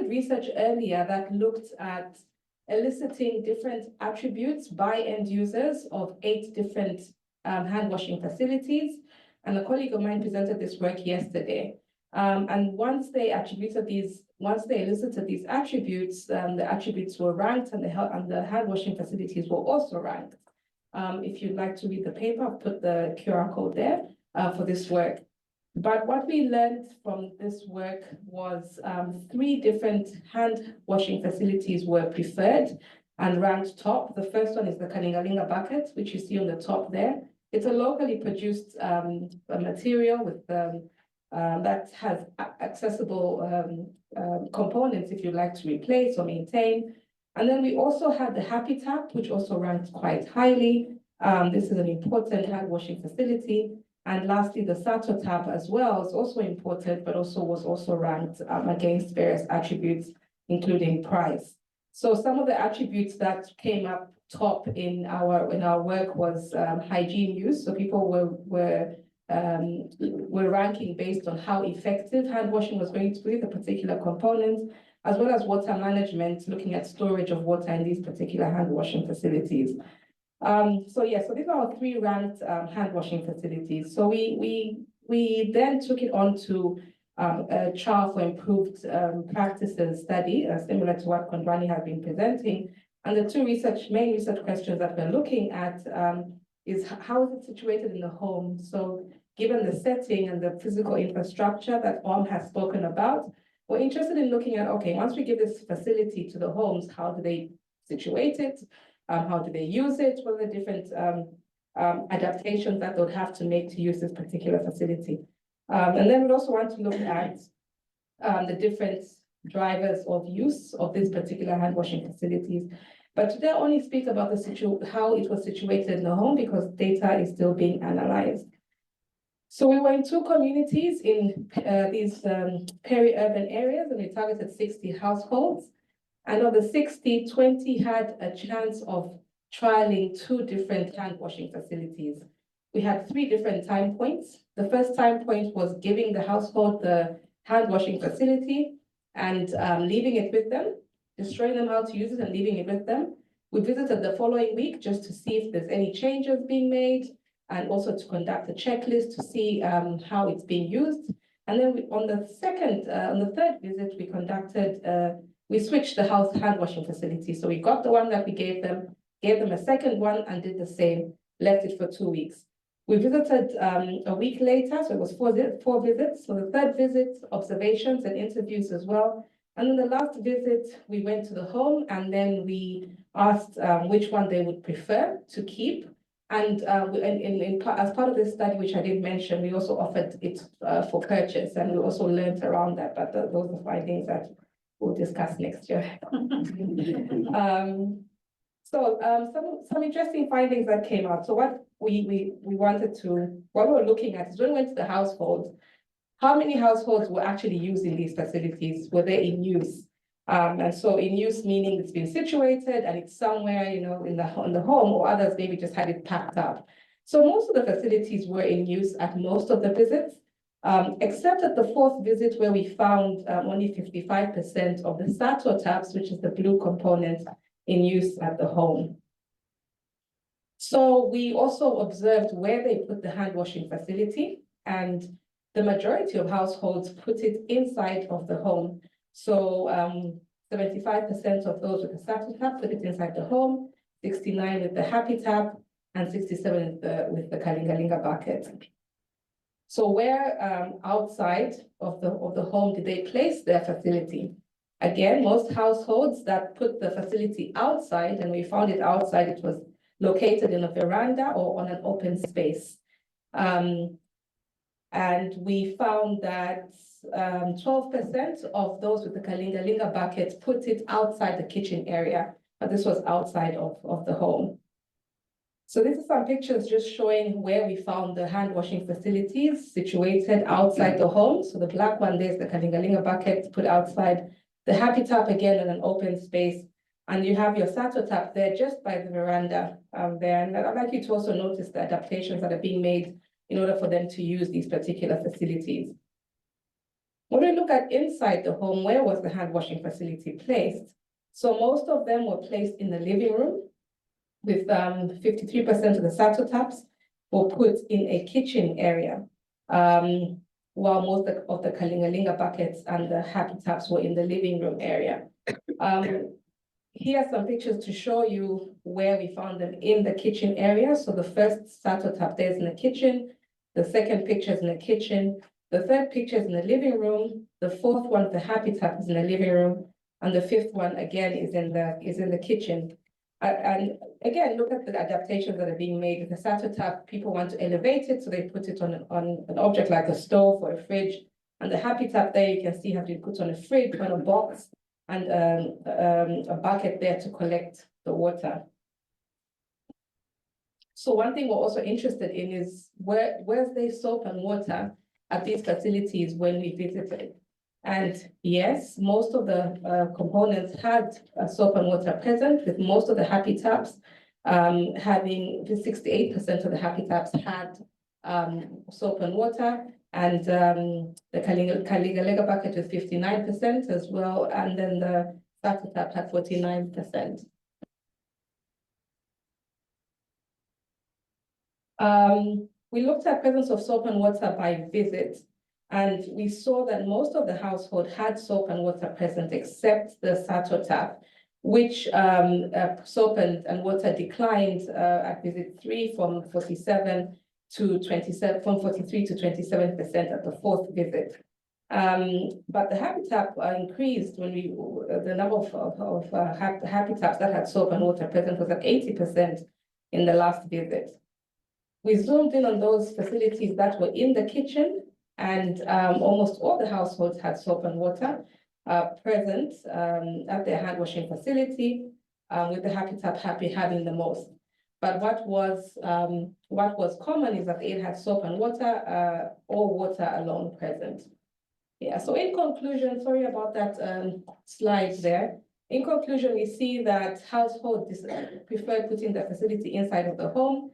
research earlier that looked at eliciting different attributes by end users of 8 different hand washing facilities. And a colleague of mine presented this work yesterday. And once they elicited these attributes, the attributes were ranked and the hand washing facilities were also ranked. If you'd like to read the paper, I've put the QR code there for this work. But what we learned from this work was 3 different hand washing facilities were preferred and ranked top. The first one is the Kalingalinga bucket, which you see on the top there. It's a locally produced material with that has accessible components if you'd like to replace or maintain. And then we also have the Happy Tap, which also ranked quite highly. This is an important hand washing facility. And lastly, the Sato Tap as well is also important, but was also ranked against various attributes, including price. So some of the attributes that came up top in our work was hygiene use. So people were ranking based on how effective hand washing was going to be, the particular components, as well as water management, looking at storage of water in these particular hand washing facilities. So these are our 3 ranked hand washing facilities. So we then took it on to a trial for improved practices study, similar to what Kondwani has been presenting. And the 2 main research questions that we're looking at is how is it situated in the home? So given the setting and the physical infrastructure that has spoken about, we're interested in looking at, okay, once we give this facility to the homes, how do they situate it? how do they use it, what are the different adaptations that they would have to make to use this particular facility. And then we also want to look at the different drivers of use of this particular hand washing facilities. But today I only speak about how it was situated in the home because data is still being analyzed. So we were in 2 communities in these peri-urban areas, and we targeted 60 households. And of the 60, 20 had a chance of trialing 2 different hand washing facilities. We had 3 different time points. The first time point was giving the household the hand washing facility and leaving it with them, just showing them how to use it and leaving it with them. We visited the following week just to see if there's any changes being made and also to conduct a checklist to see how it's being used. And then on the 3rd visit, we switched the house hand washing facility. So we got the one that we gave them a second one and did the same, left it for 2 weeks. We visited a week later, so it was 4 visits. So the 3rd visit, observations and interviews as well. And then the last visit, we went to the home and then we asked which one they would prefer to keep. And as part of this study, which I did mention, we also offered it for purchase, and we also learned around that, but those are findings that we'll discuss next year. Some interesting findings that came out. So what we were looking at is when we went to the households, how many households were actually using these facilities? Were they in use? And so in use meaning it's been situated and it's somewhere, in the home, or others maybe just had it packed up. So most of the facilities were in use at most of the visits, except at the 4th visit where we found only 55% of the SATO taps, which is the blue component, in use at the home. So we also observed where they put the hand washing facility, and the majority of households put it inside of the home. So 75% of those with the SATO tap put it inside the home, 69 with the happy tap, and 67 with the Kalingalinga bucket. So where outside of the home did they place their facility? Again, most households that put the facility outside, and we found it outside, it was located in a veranda or on an open space. And we found that 12% of those with the Kalingalinga buckets put it outside the kitchen area, but this was outside of the home. So these are some pictures just showing where we found the hand washing facilities situated outside the home. So the black one, there's the Kalingalinga bucket put outside, the happy tap again in an open space, and you have your SATO tap there just by the veranda there. And I'd like you to also notice the adaptations that are being made in order for them to use these particular facilities. When we look at inside the home, where was the hand washing facility placed? So most of them were placed in the living room, with 53% of the SATO taps were put in a kitchen area, while most of the Kalingalinga buckets and the happy taps were in the living room area. Here are some pictures to show you where we found them in the kitchen area. So the first SATO tap there is in the kitchen, the second picture is in the kitchen, the third picture is in the living room, the 4th one, the happy tap, is in the living room, and the 5th one again is in the kitchen. And again, look at the adaptations that are being made with the SATO tap. People want to elevate it, so they put it on an object like a stove or a fridge. And the happy tap there, you can see how to put on a fridge, on a box, and a bucket there to collect the water. So one thing we're also interested in is where's the soap and water at these facilities when we visited. And yes, most of the components had soap and water present, with most of the happy taps having 68% of the happy taps had soap and water, and the Kalingalinga bucket with 59% as well, and then the SATO tap had 49%. We looked at presence of soap and water by visit, and we saw that most of the household had soap and water present, except the SATO tap, which soap and water declined at visit 3 from 47 to 27, from 43 to 27% at the 4th visit. But the habitat increased when the number of habitats that had soap and water present was at 80% in the last visit. We zoomed in on those facilities that were in the kitchen, and almost all the households had soap and water present at their hand washing facility, with the habitat having the most. But what was common is that they had soap and water, or water alone present. Yeah, so in conclusion, sorry about that slide there. In conclusion, we see that households prefer putting the facility inside of the home.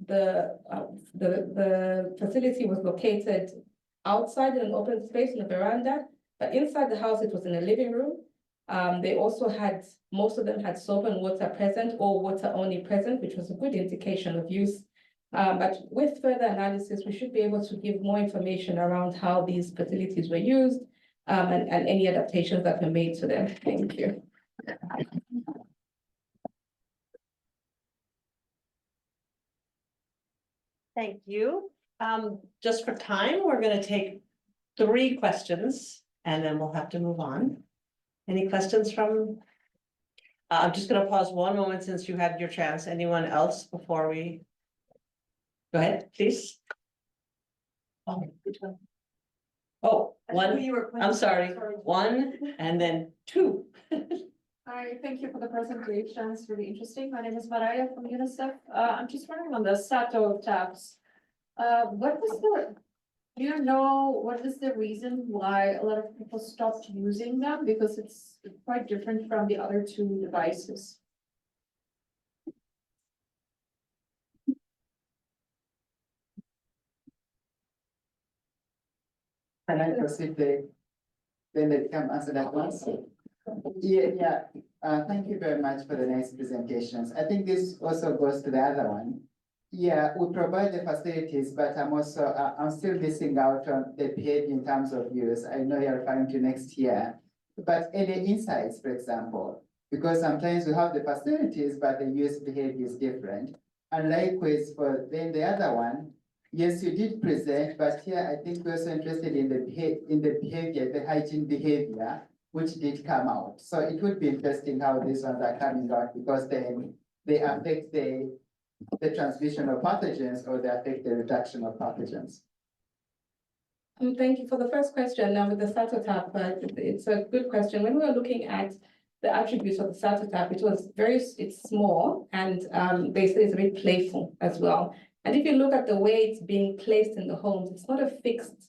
The facility was located outside in an open space in a veranda, but inside the house, it was in a living room. They also had, most of them had soap and water present, or water only present, which was a good indication of use. But with further analysis, we should be able to give more information around how these facilities were used, and any adaptations that were made to them. Thank you. Thank you. Just for time, we're going to take 3 questions and then we'll have to move on. Any questions from? I'm just going to pause one moment since you had your chance. Anyone else before we? Go ahead, please. Oh, one. I'm sorry. 1 and then 2. Hi, thank you for the presentation. It's really interesting. My name is Mariah from UNICEF. I'm just wondering on the SATO tabs. Do you know what is the reason why a lot of people stopped using them? Because it's quite different from the other 2 devices. Can I proceed then they come answer that once? Yeah, thank you very much for the nice presentations. I think this also goes to the other one. Yeah, we provide the facilities, but I'm still missing out on the behavior in terms of use. I know you're referring to next year, but any insights, for example, because sometimes we have the facilities, but the use behavior is different. And likewise for then the other one, yes, you did present, but here I think we're also interested in the behavior, the hygiene behavior, which did come out. So it would be interesting how these ones are coming out, because then they affect the transmission of pathogens, or they affect the reduction of pathogens. Thank you for the first question. Now with the SATO tab, it's a good question. When we were looking at the attributes of the SATO tab, it's small, and they say it's very playful as well. And if you look at the way it's being placed in the homes, it's not a fixed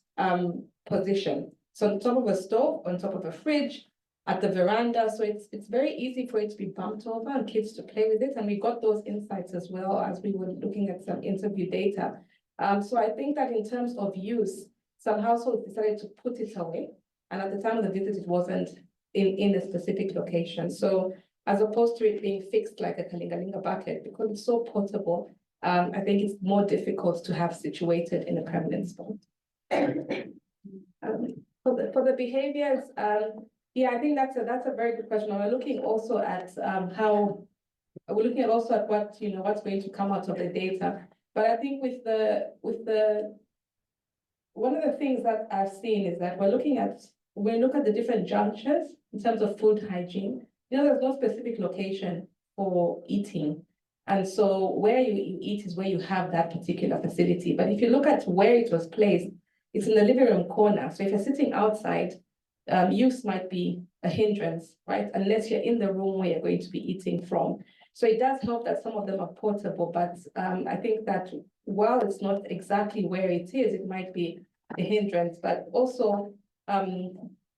position. So on top of a stove, on top of a fridge, at the veranda. So it's very easy for it to be bumped over and kids to play with it. And we got those insights as well as we were looking at some interview data. So I think that in terms of use, some households decided to put it away. And at the time of the visit, it wasn't in a specific location. So as opposed to it being fixed like a kalingalinga bucket, because it's so portable, I think it's more difficult to have situated in a permanent spot. For the behaviors, yeah, I think that's a very good question. We're looking also at what's going to come out of the data. But I think with the one of the things that I've seen is that when we look at the different junctures in terms of food hygiene, there's no specific location for eating. And so where you eat is where you have that particular facility. But if you look at where it was placed, it's in the living room corner. So if you're sitting outside, use might be a hindrance, right? Unless you're in the room where you're going to be eating from. So it does help that some of them are portable, but I think that while it's not exactly where it is, it might be a hindrance. But also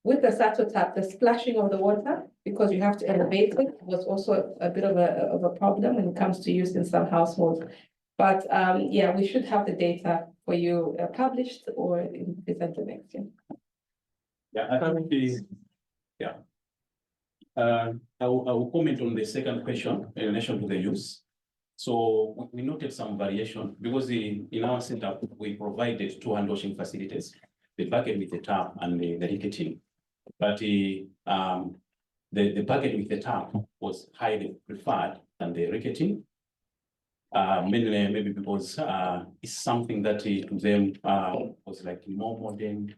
with the SATO tap, the splashing of the water, because you have to elevate it, was also a bit of a problem when it comes to use in some households. But yeah, we should have the data for you published or presented next year. Yeah, I think I will comment on the second question in relation to the use. So we noted some variation because in our setup, we provided 2 hand washing facilities, the bucket with the tap and the ricketing. But the bucket with the tap was highly preferred than the ricketing. Mainly maybe because it's something that to them was like more modern,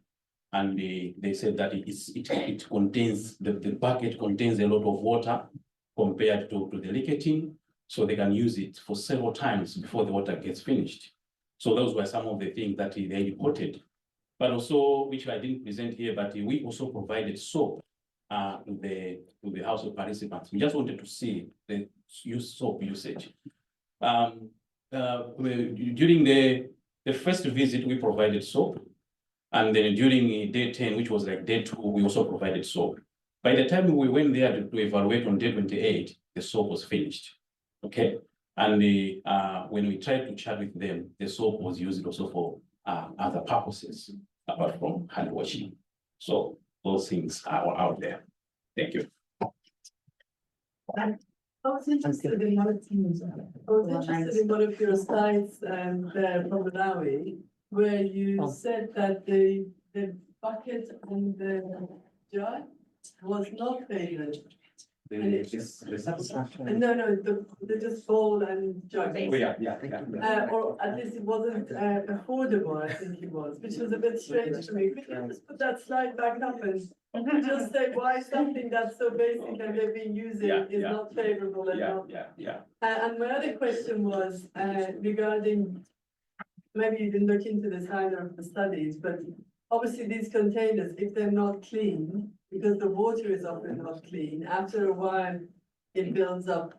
And they said that it contains, the bucket contains a lot of water compared to the licketing, so they can use it for several times before the water gets finished. So those were some of the things that they reported. But also, which I didn't present here, but we also provided soap to the household participants. We just wanted to see the soap usage. During the first visit, we provided soap. And then during day 10, which was like day 2, we also provided soap. By the time we went there to evaluate on day 28, the soap was finished. Okay. And when we tried to chat with them, the soap was used also for other purposes apart from hand washing. So those things are out there. Thank you. I was interested in one of your slides there from Malawi, where you said that the bucket and the jar was not favored. No, the just bowl and jug. Or at least it wasn't affordable, I think it was, which was a bit strange to me. Could you just put that slide back up and just say why something that's so basic and they've been using is not favorable and not. And my other question was regarding, maybe you didn't look into this either of the studies, but obviously these containers, if they're not clean, because the water is often not clean, after a while it builds up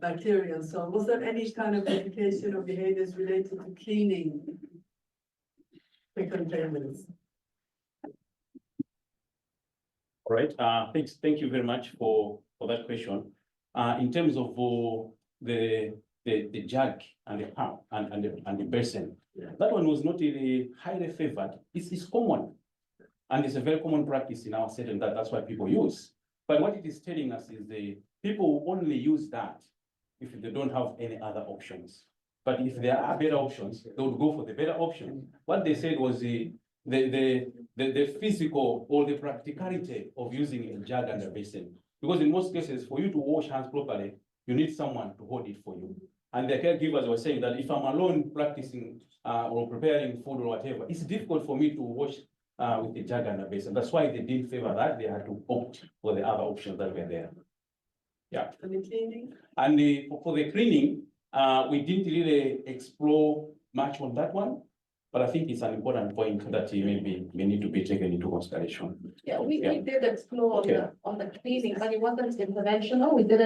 bacteria and so on. Was there any kind of education or behaviors related to cleaning the containers? All right, thank you very much for that question. In terms of the jug and the pump and the basin, that one was not really highly favored. It's common. And it's a very common practice in our setting that's why people use. But what it is telling us is the people only use that if they don't have any other options. But if there are better options, they would go for the better option. What they said was the physical or the practicality of using a jug and a basin. Because in most cases, for you to wash hands properly, you need someone to hold it for you. And the caregivers were saying that if I'm alone practicing or preparing food or whatever, it's difficult for me to wash with the jug and the basin. That's why they didn't favor that. They had to opt for the other options that were there. Yeah. And the cleaning? And for the cleaning, we didn't really explore much on that one, but I think it's an important point that maybe may need to be taken into consideration. Yeah, we did explore on the cleaning, but it wasn't interventional. We did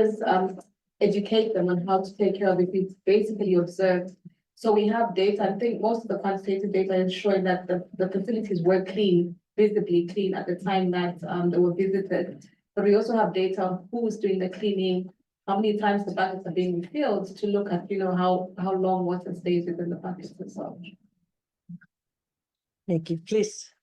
educate them on how to take care of it. It's basically observed. So we have data. I think most of the quantitative data is showing that the facilities were clean, visibly clean at the time that they were visited. But we also have data on who is doing the cleaning, how many times the buckets are being refilled to look at, how long water stays within the buckets and so. Thank you, please.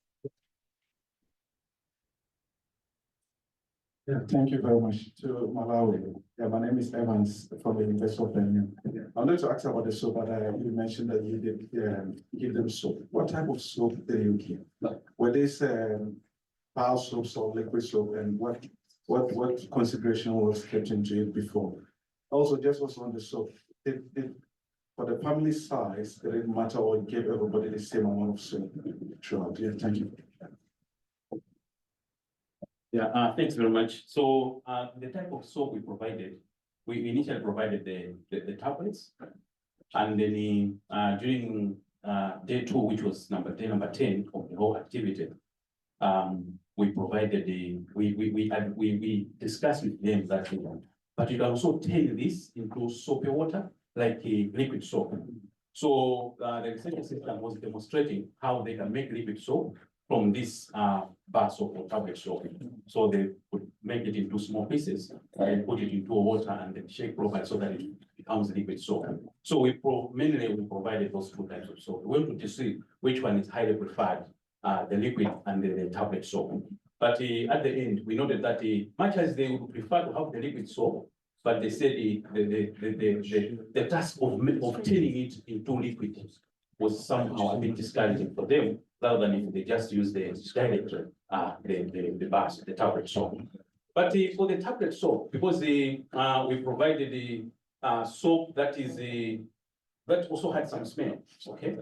Yeah, thank you very much to Malawi. Yeah, my name is Evans from the University of Birmingham. I'd like to ask about the soap, but you mentioned that you did give them soap. What type of soap did you give? Were these bar soaps or liquid soap, and what consideration was kept into it before? Also, just also on the soap, for the family size, did it matter or gave everybody the same amount of soap throughout? Yeah, thank you. Yeah, thanks very much. So the type of soap we provided, we initially provided the tablets, and then during day 2, which was number 10 of the whole activity, we provided we discussed with them that but you can also turn this into soapy water, like a liquid soap. So the research assistant was demonstrating how they can make liquid soap from this bar soap or tablet soap. So they would make it into small pieces and put it into water and then shake properly so that it becomes liquid soap. So mainly we provided those 2 types of soap. We wanted to see which one is highly preferred, the liquid and the tablet soap. But at the end, we noted that much as they would prefer to have the liquid soap, but they said the task of turning it into liquid was somehow a bit discouraging for them, rather than if they just use the bars, the tablet soap. But for the tablet soap, because we provided the soap that is that also had some smell, okay?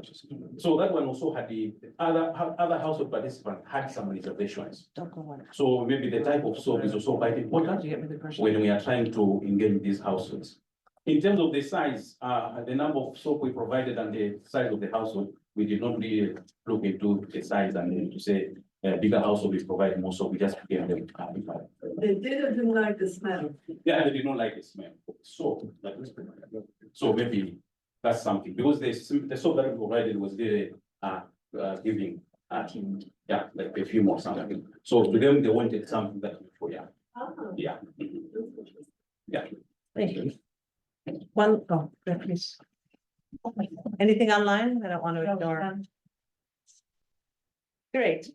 So that one also had the other household participant had some reservations. Don't go on. So maybe the type of soap is also quite important Did you get me the question? when we are trying to engage these households. In terms of the size, the number of soap we provided and the size of the household, we did not really look into the size and then to say bigger household is providing more soap, we just gave them. They didn't like the smell. Yeah, they did not like the smell of soap. So maybe that's something, because the soap that we provided was really giving, yeah, like perfume or something. So to them, they wanted something that, yeah, yeah. Yeah. Thank you. There, please. Anything online? I don't want to ignore. Great.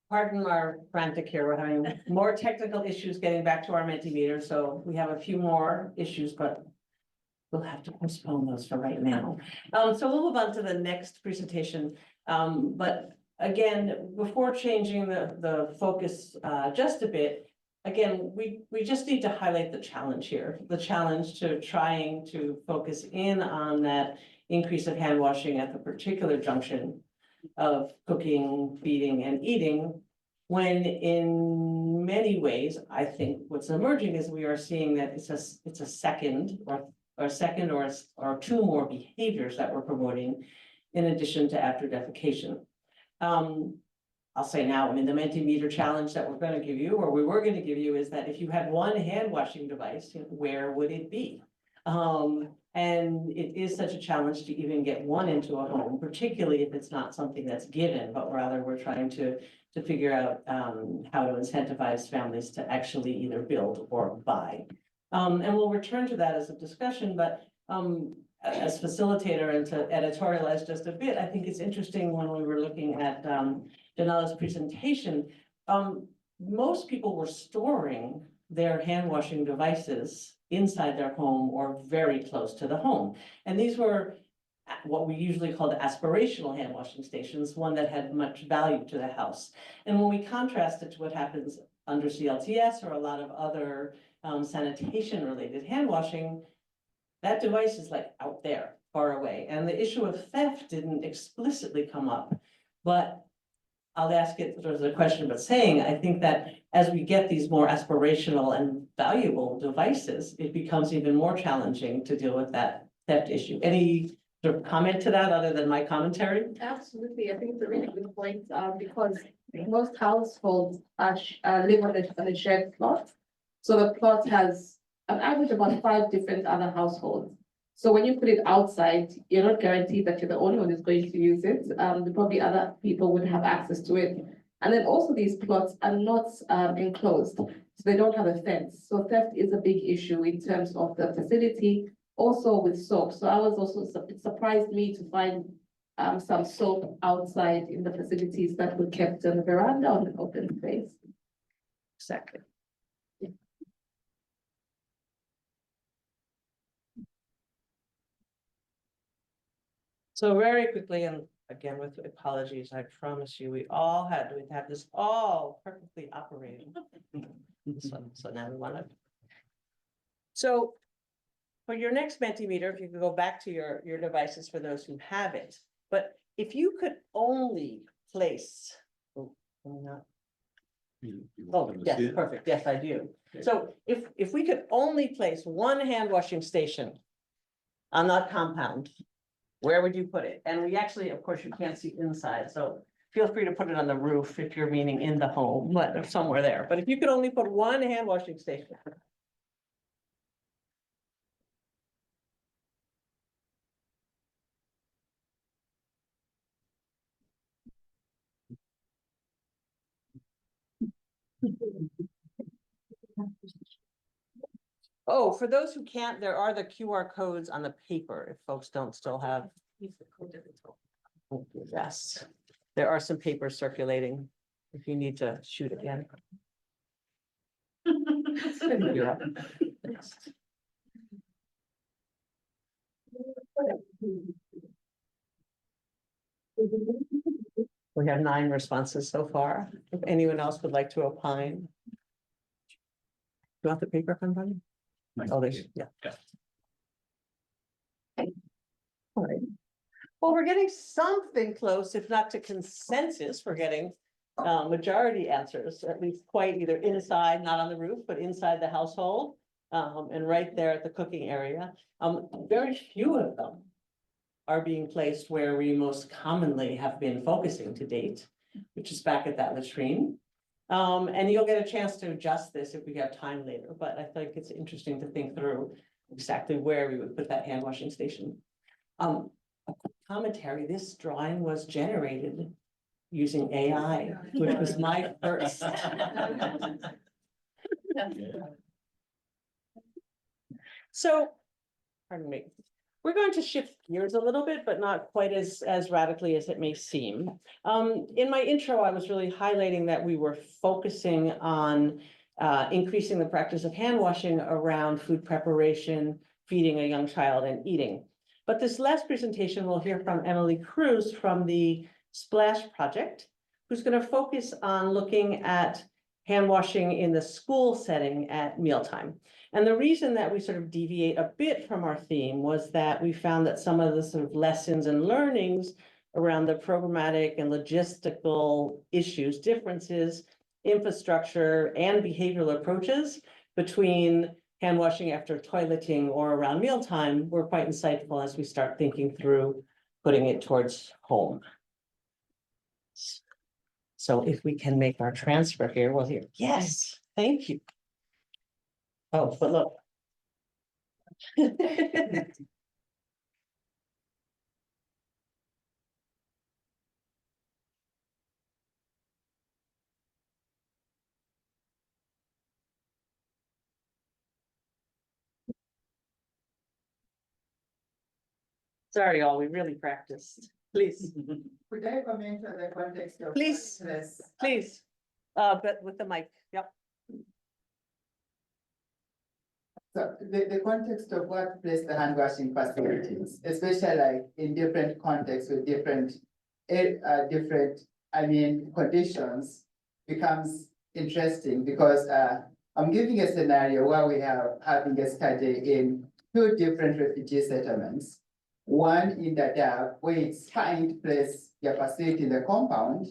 Pardon our frantic here. We're having more technical issues getting back to our Mentimeter, so we have a few more issues, but we'll have to postpone those for right now. So we'll move on to the next presentation. But again, before changing the focus just a bit, again, we just need to highlight the challenge here, the challenge to trying to focus in on that increase of hand washing at the particular junction of cooking, feeding, and eating, when in many ways, I think what's emerging is we are seeing that it's a second or two more behaviors that we're promoting in addition to after defecation. I'll say now, I mean, the Mentimeter challenge that we're going to give you, or we were going to give you, is that if you had one hand washing device, where would it be? And it is such a challenge to even get one into a home, particularly if it's not something that's given, but rather we're trying to figure out how to incentivize families to actually either build or buy. And we'll return to that as a discussion, but as facilitator and to editorialize just a bit, I think it's interesting when we were looking at Janela's presentation, most people were storing their hand washing devices inside their home or very close to the home. And these were what we usually call the aspirational hand washing stations, one that had much value to the house. And when we contrast it to what happens under CLTS or a lot of other sanitation related hand washing, that device is like out there, far away. And the issue of theft didn't explicitly come up, but I'll ask it as a question, but saying, I think that as we get these more aspirational and valuable devices, it becomes even more challenging to deal with that theft issue. Any sort of comment to that other than my commentary? Absolutely, I think it's a really good point, because most households live on a shared plot. So the plot has an average of about 5 different other households. So when you put it outside, you're not guaranteed that you're the only one who's going to use it. Probably other people would have access to it. And then also these plots are not enclosed, so they don't have a fence. So theft is a big issue in terms of the facility, also with soap. So I was also, it surprised me to find some soap outside in the facilities that were kept on the veranda on an open space. Exactly. So very quickly, and again, with apologies, I promise you, we'd have this all perfectly operating. So now we want to. So for your next Mentimeter, if you could go back to your devices for those who have it, but if you could only place, yes, perfect, yes, I do. So if we could only place one hand washing station on that compound, where would you put it? And we actually, of course, you can't see inside, so feel free to put it on the roof if you're meaning in the home, but somewhere there. But if you could only put one hand washing station. Oh, for those who can't, there are the QR codes on the paper if folks don't still have. Yes, there are some papers circulating if you need to shoot again. We have 9 responses so far. If anyone else would like to opine. You want the paper from them? Oh, there's, yeah. Well, we're getting something close, if not to consensus, we're getting majority answers, at least quite either inside, not on the roof, but inside the household. And right there at the cooking area. Very few of them are being placed where we most commonly have been focusing to date, which is back at that latrine. And you'll get a chance to adjust this if we have time later, but I think it's interesting to think through exactly where we would put that hand washing station. A quick commentary, this drawing was generated using AI, which was my first. So, pardon me, we're going to shift gears a little bit, but not quite as radically as it may seem. In my intro, I was really highlighting that we were focusing on increasing the practice of hand washing around food preparation, feeding a young child, and eating. But this last presentation, we'll hear from Emily Cruz from the Splash Project, who's going to focus on looking at hand washing in the school setting at mealtime. And the reason that we sort of deviate a bit from our theme was that we found that some of the sort of lessons and learnings around the programmatic and logistical issues, differences, infrastructure, and behavioral approaches between hand washing after toileting or around mealtime were quite insightful as we start thinking through putting it towards home. So if we can make our transfer here, we'll hear, yes, thank you. Oh, but look. Sorry, all, we really practiced. Please, Could I comment on the context of? Please. this? please. But with the mic, yep. So the context of workplace, the hand washing facilities, especially like in different contexts with different, conditions becomes interesting because I'm giving a scenario where we have having a study in 2 different refugee settlements. One in Dadaab, where it's fine to place your facility in the compound,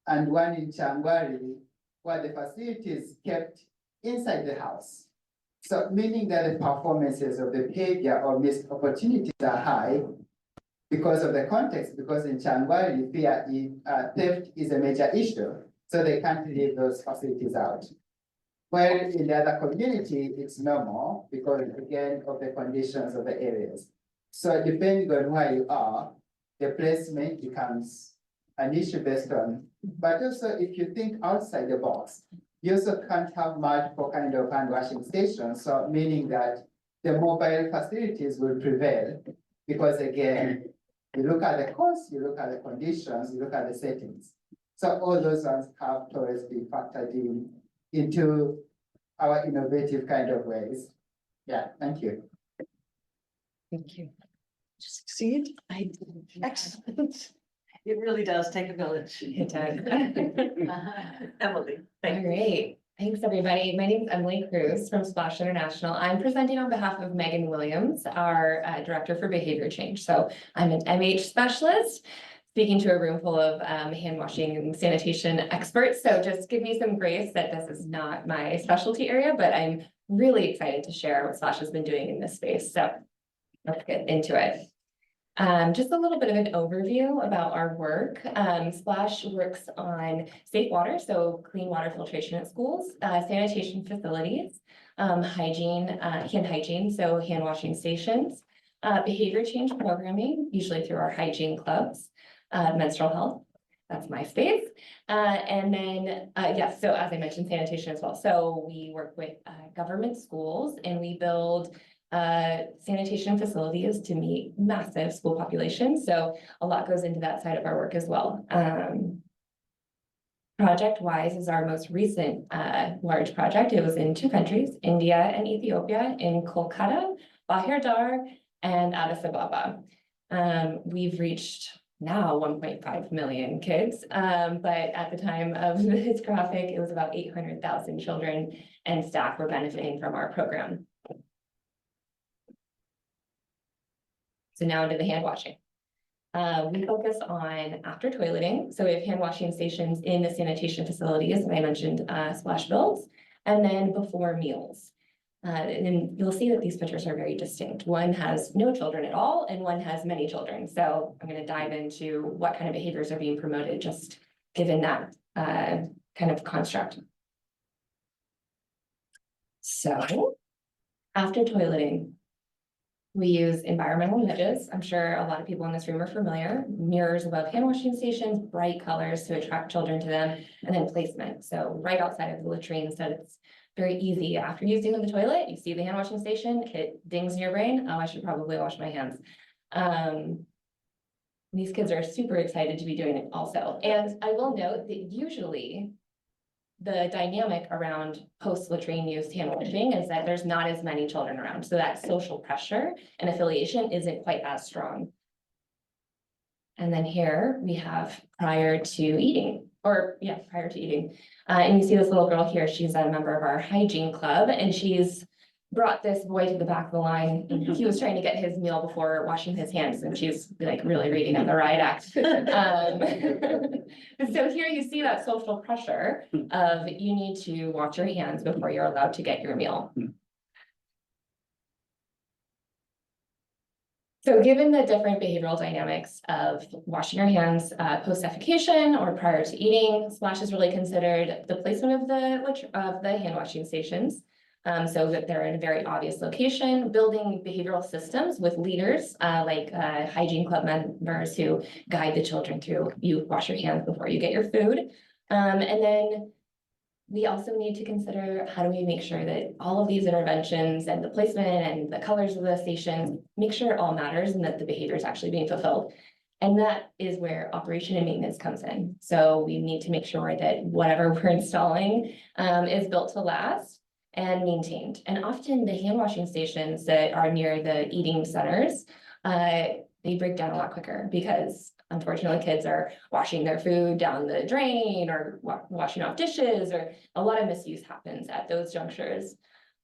and one in Changwari, where the facility is kept inside the house. So meaning that the performances of the behavior or missed opportunities are high because of the context, because in Changwari, theft is a major issue. So they can't leave those facilities out. Where in the other community, it's normal because again, of the conditions of the areas. So depending on where you are, the placement becomes an issue based on, but also if you think outside the box, you also can't have multiple kind of hand washing stations. So meaning that the mobile facilities will prevail because again, you look at the cost, you look at the conditions, you look at the settings. So all those ones have to always be factored into our innovative kind of ways. Yeah, thank you. Thank you. To succeed, excellent. It really does take a village. It does. Emily, thank All you. right. Thanks, everybody. My name is Emily Cruz from Splash International. I'm presenting on behalf of Megan Williams, our Director for Behavior Change. So I'm an MH specialist, speaking to a room full of hand washing and sanitation experts. So just give me some grace that this is not my specialty area, but I'm really excited to share what Splash has been doing in this space. So let's get into it. Just a little bit of an overview about our work. Splash works on safe water, so clean water filtration at schools, sanitation facilities, hygiene, hand hygiene, so hand washing stations, behavior change programming, usually through our hygiene clubs, menstrual health, that's my space. And then, yes, so as I mentioned, sanitation as well. So we work with government schools and we build sanitation facilities to meet massive school populations. So a lot goes into that side of our work as well. Project Wise is our most recent large project. It was in 2 countries, India and Ethiopia, in Kolkata, Bahir Dar, and Addis Ababa. We've reached now 1.5 million kids, but at the time of this graphic, it was about 800,000 children and staff were benefiting from our program. So now into the hand washing. We focus on after toileting, so we have hand washing stations in the sanitation facilities, and I mentioned splash builds, and then before meals. And you'll see that these pictures are very distinct. One has no children at all, and one has many children. So I'm going to dive into what kind of behaviors are being promoted, just given that kind of construct. So after toileting, we use environmental images. I'm sure a lot of people in this room are familiar. Mirrors above hand washing stations, bright colors to attract children to them, and then placement. So right outside of the latrine, so it's very easy. After using the toilet, you see the hand washing station, it dings in your brain, oh, I should probably wash my hands. These kids are super excited to be doing it also. And I will note that usually the dynamic around post-latrine use hand washing is that there's not as many children around. So that social pressure and affiliation isn't quite as strong. And then here we have prior to eating, prior to eating. And you see this little girl here, she's a member of our hygiene club, and she's brought this boy to the back of the line. And he was trying to get his meal before washing his hands, and she's like really reading at the riot act. So here you see that social pressure of you need to wash your hands before you're allowed to get your meal. So given the different behavioral dynamics of washing your hands post-defecation or prior to eating, splash is really considered the placement of the hand washing stations. So that they're in a very obvious location, building behavioral systems with leaders like hygiene club members who guide the children through, you wash your hands before you get your food. And then we also need to consider how do we make sure that all of these interventions and the placement and the colors of the stations, make sure it all matters and that the behavior is actually being fulfilled. And that is where operation and maintenance comes in. So we need to make sure that whatever we're installing is built to last and maintained. And often the hand washing stations that are near the eating centers, they break down a lot quicker because unfortunately kids are washing their food down the drain or washing off dishes, or a lot of misuse happens at those junctures.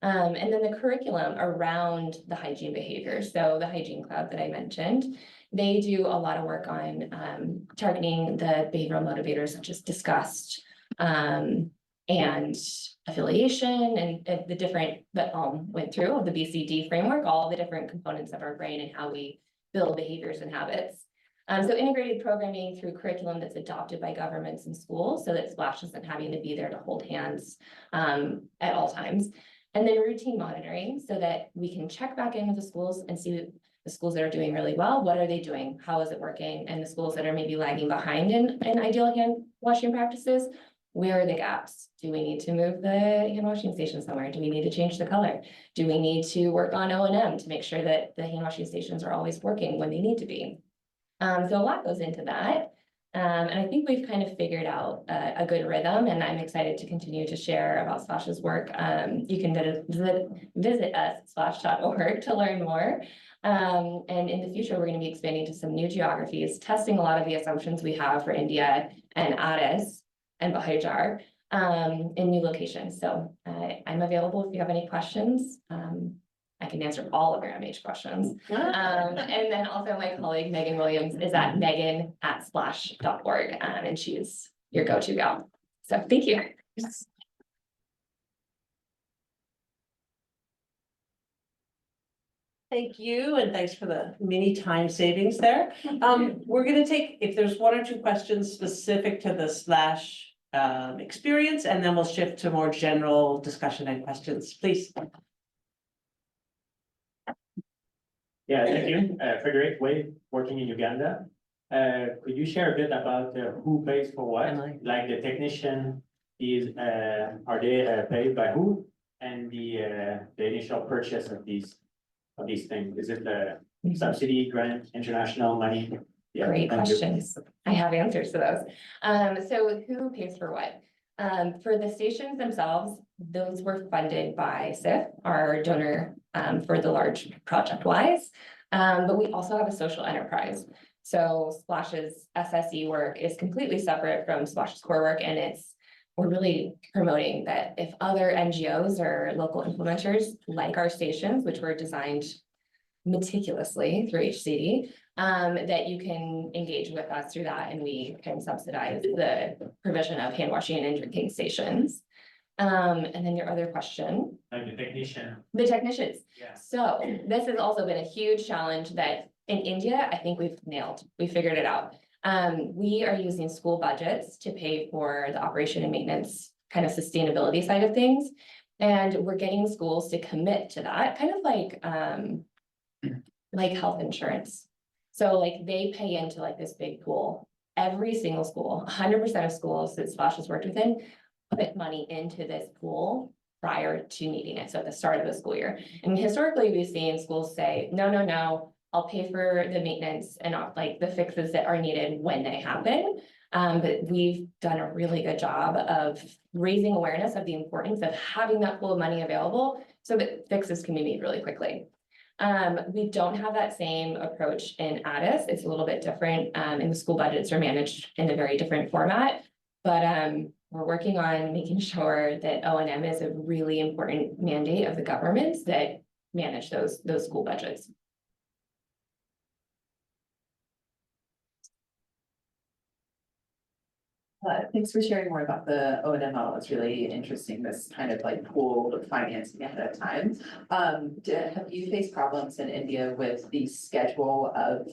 And then the curriculum around the hygiene behaviors. So the hygiene club that I mentioned, they do a lot of work on targeting the behavioral motivators such as disgust, and affiliation and the different that went through the BCD framework, all the different components of our brain and how we build behaviors and habits. So integrated programming through curriculum that's adopted by governments and schools so that Splash isn't having to be there to hold hands at all times. And then routine monitoring so that we can check back in with the schools and see the schools that are doing really well, what are they doing? How is it working? And the schools that are maybe lagging behind in ideal hand washing practices, where are the gaps? Do we need to move the hand washing station somewhere? Do we need to change the color? Do we need to work on O&M to make sure that the hand washing stations are always working when they need to be? So a lot goes into that. And I think we've kind of figured out a good rhythm, and I'm excited to continue to share about Splash's work. You can visit us at splash.org to learn more. And in the future, we're going to be expanding to some new geographies, testing a lot of the assumptions we have for India and Addis and Bahajar in new locations. So I'm available if you have any questions. I can answer all of your MH questions. And then also my colleague, Megan Williams, is at megan@splash.org, and she's your go-to gal. So thank you. Thank you, and thanks for the mini time savings there. We're gonna take, if there's one or two questions specific to the Splash experience, and then we'll shift to more general discussion and questions, please. Yeah, thank you. Frederick Wade, working in Uganda. Could you share a bit about who pays for what? Like the technician is, are they paid by who? And the initial purchase of these things, is it the subsidy, grant, international money? Yeah, great questions. I have answers to those. So who pays for what? For the stations themselves, those were funded by SIF, our donor for the large project wise. But we also have a social enterprise. So Splash's SSE work is completely separate from Splash's core work, and we're really promoting that if other NGOs or local implementers like our stations, which were designed meticulously through HCD, that you can engage with us through that, and we can subsidize the provision of hand washing and drinking stations. And then your other question. Like the technician. The technicians. Yeah. So this has also been a huge challenge that in India, I think we've nailed, we figured it out. We are using school budgets to pay for the operation and maintenance kind of sustainability side of things. And we're getting schools to commit to that, kind of like health insurance. So like they pay into like this big pool. Every single school, 100% of schools that Splash has worked within, put money into this pool prior to needing it. So at the start of the school year. And historically, we've seen schools say, no, I'll pay for the maintenance and not like the fixes that are needed when they happen. But we've done a really good job of raising awareness of the importance of having that pool of money available so that fixes can be made really quickly. We don't have that same approach in Addis. It's a little bit different, and the school budgets are managed in a very different format. But we're working on making sure that O&M is a really important mandate of the governments that manage those school budgets. Thanks for sharing more about the O&M model. It's really interesting, this kind of like pooled financing ahead of time. Have you faced problems in India with the schedule of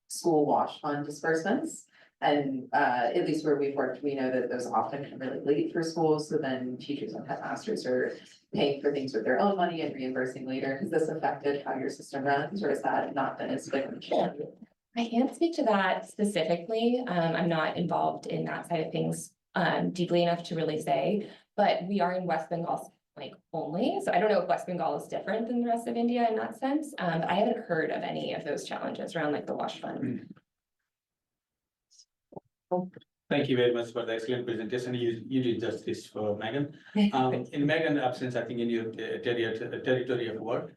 school wash fund disbursements? And at least where we've worked, we know that those often come really late for schools. So then teachers and headmasters are paying for things with their own money and reimbursing later. Has this affected how your system runs, or is that not been as big of a challenge? I can't speak to that specifically. I'm not involved in that side of things deeply enough to really say, but we are in West Bengal like only. So I don't know if West Bengal is different than the rest of India in that sense. But I haven't heard of any of those challenges around like the wash fund. Thank you very much for the excellent presentation. You did justice for Megan. In Megan's absence, I think in your territory of work.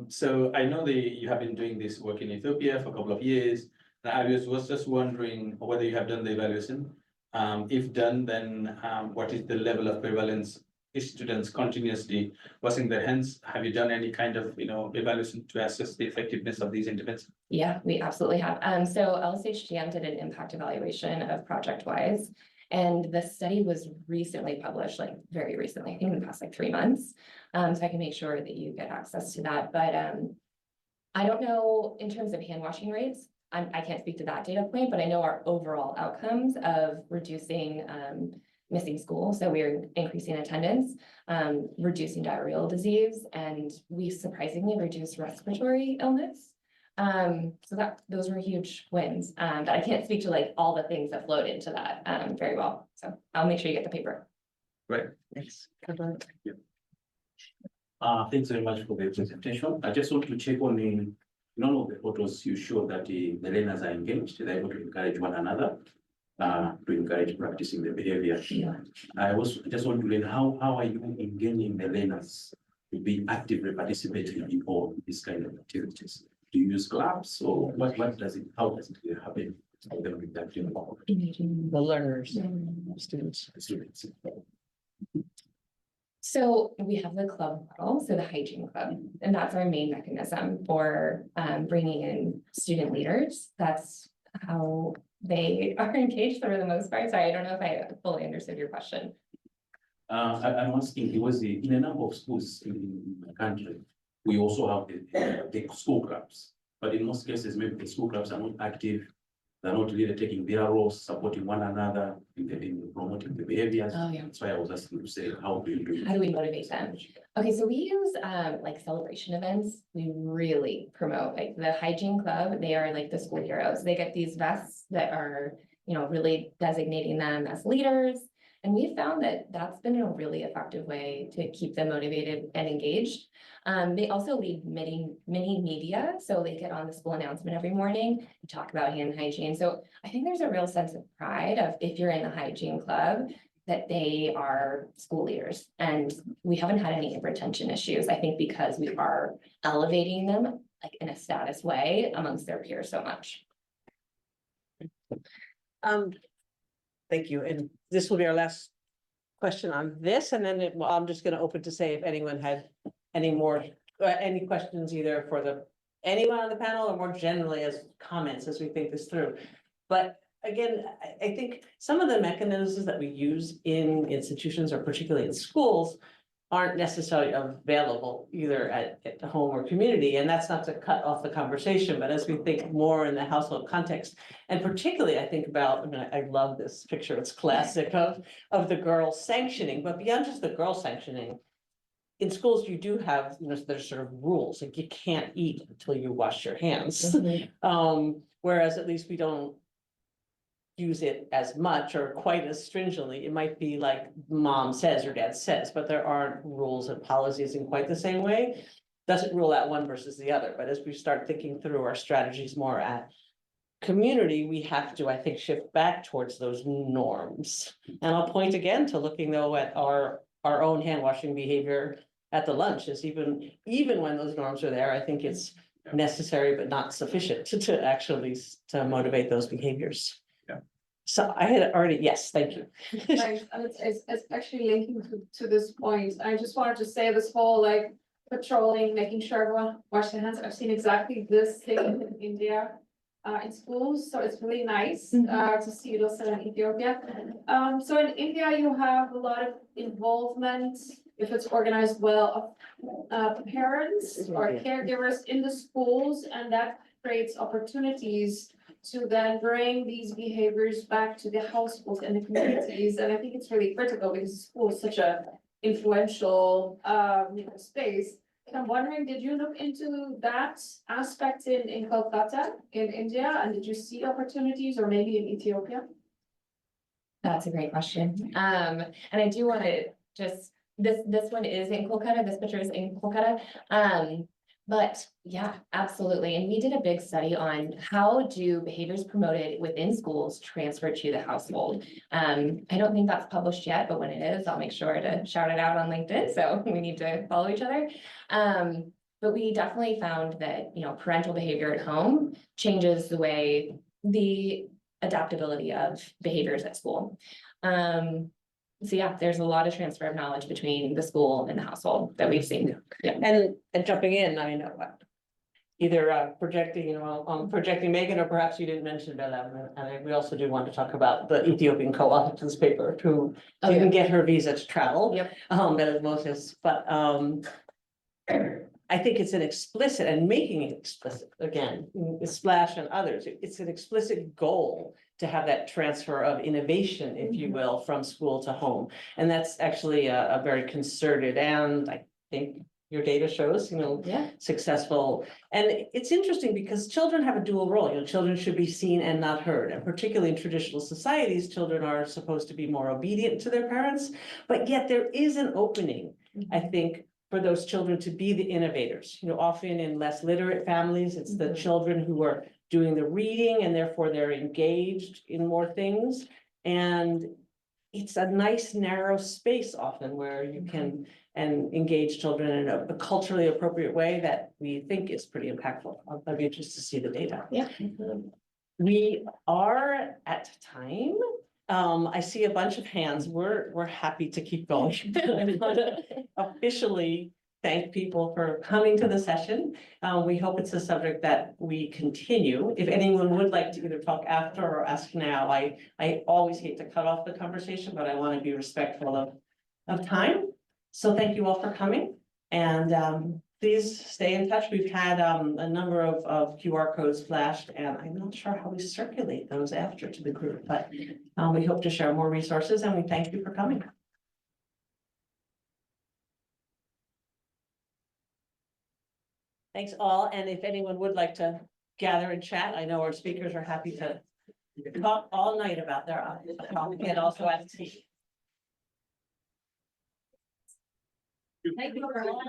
So I know you have been doing this work in Ethiopia for a couple of years. I was just wondering whether you have done the evaluation. If done, then what is the level of prevalence? Students continuously washing their hands. Have you done any kind of evaluation to assess the effectiveness of these interventions? Yeah, we absolutely have. So LSHTM did an impact evaluation of Project Wise, and the study was recently published, like very recently, I think in the past like 3 months. So I can make sure that you get access to that. But I don't know in terms of hand washing rates. I can't speak to that data point, but I know our overall outcomes of reducing missing school. So we're increasing attendance, reducing diarrheal disease, and we surprisingly reduced respiratory illness. So those were huge wins. But I can't speak to like all the things that flowed into that very well. So I'll make sure you get the paper. Right. Thanks. Thanks very much for the presentation. I just want to check on none of the photos you showed that the learners are engaged. They're able to encourage one another. To encourage practicing the behavior. Yeah. I just want to learn how are you engaging the learners to be actively participating in all these kind of activities? Do you use clubs or how does it happen? For them with that involved? The learners, students. Students. So we have the club model, so the Hygiene Club, and that's our main mechanism for bringing in student leaders. That's how they are engaged for the most part. Sorry, I don't know if I fully understood your question. I'm asking, it was in a number of schools in the country, we also have the school clubs, but in most cases, maybe the school clubs are not active. They're not really taking their roles, supporting one another in promoting the behaviors. Oh, yeah. That's why I was asking to say, how do you do it? How do we motivate them? Okay, so we use like celebration events. We really promote like the Hygiene Club. They are like the school heroes. They get these vests that are, really designating them as leaders. And we found that that's been a really effective way to keep them motivated and engaged. They also lead mini media. So they get on the school announcement every morning and talk about hand hygiene. So I think there's a real sense of pride of if you're in the Hygiene Club, that they are school leaders. And we haven't had any retention issues, I think, because we are elevating them like in a status way amongst their peers so much. Thank you. And this will be our last question on this, and then I'm just going to open to say if anyone had any more any questions either for anyone on the panel or more generally as comments as we think this through. But again, I think some of the mechanisms that we use in institutions or particularly in schools aren't necessarily available either at the home or community. And that's not to cut off the conversation, but as we think more in the household context, and particularly I think about, I mean, I love this picture, it's classic of the girl sanctioning, but beyond just the girl sanctioning, in schools, you do have, there's sort of rules, like you can't eat until you wash your hands. Whereas at least we don't use it as much or quite as stringently. It might be like mom says or dad says, but there aren't rules and policies in quite the same way. Doesn't rule out one versus the other, but as we start thinking through our strategies more at community, we have to, I think, shift back towards those norms. And I'll point again to looking though at our own hand washing behavior at the lunch is even when those norms are there, I think it's necessary but not sufficient to actually to motivate those behaviors. So I had already, yes, thank you. Thanks, and it's actually linking to this point. I just wanted to say this whole like patrolling, making sure everyone wash their hands. I've seen exactly this thing in India in schools, so it's really nice to see it also in Ethiopia. So in India, you have a lot of involvement, if it's organized well, of parents or caregivers in the schools, and that creates opportunities to then bring these behaviors back to the households and the communities. And I think it's really critical because school is such a influential space. And I'm wondering, did you look into that aspect in Kolkata, in India, and did you see opportunities or maybe in Ethiopia? That's a great question. And I do want to just, this one is in Kolkata, this picture is in Kolkata. But yeah, absolutely. And we did a big study on how do behaviors promoted within schools transfer to the household. I don't think that's published yet, but when it is, I'll make sure to shout it out on LinkedIn. So we need to follow each other. But we definitely found that, parental behavior at home changes the way the adaptability of behaviors at school. So yeah, there's a lot of transfer of knowledge between the school and the household that we've seen. Yeah. And jumping in, I mean, either projecting, projecting Megan, or perhaps you didn't mention Bella, and we also do want to talk about the Ethiopian co-author to this paper who didn't get her visa to travel. Yep. Bella Moses, but I think it's an explicit, and making it explicit, again, Splash and others, it's an explicit goal to have that transfer of innovation, if you will, from school to home. And that's actually a very concerted, and I think your data shows, successful. And it's interesting because children have a dual role. Children should be seen and not heard. And particularly in traditional societies, children are supposed to be more obedient to their parents. But yet there is an opening, I think, for those children to be the innovators. Often in less literate families, it's the children who are doing the reading and therefore they're engaged in more things. And it's a nice narrow space often where you can engage children in a culturally appropriate way that we think is pretty impactful. I'd be interested to see the data. Yeah. We are at time. I see a bunch of hands. We're happy to keep going. I want to officially thank people for coming to the session. We hope it's a subject that we continue. If anyone would like to either talk after or ask now, I always hate to cut off the conversation, but I want to be respectful of time. So thank you all for coming, and please stay in touch. We've had a number of QR codes flashed, and I'm not sure how we circulate those after to the group, but we hope to share more resources, and we thank you for coming. Thanks all, and if anyone would like to gather and chat, I know our speakers are happy to talk all night about their topic and also have tea. Thank you for all.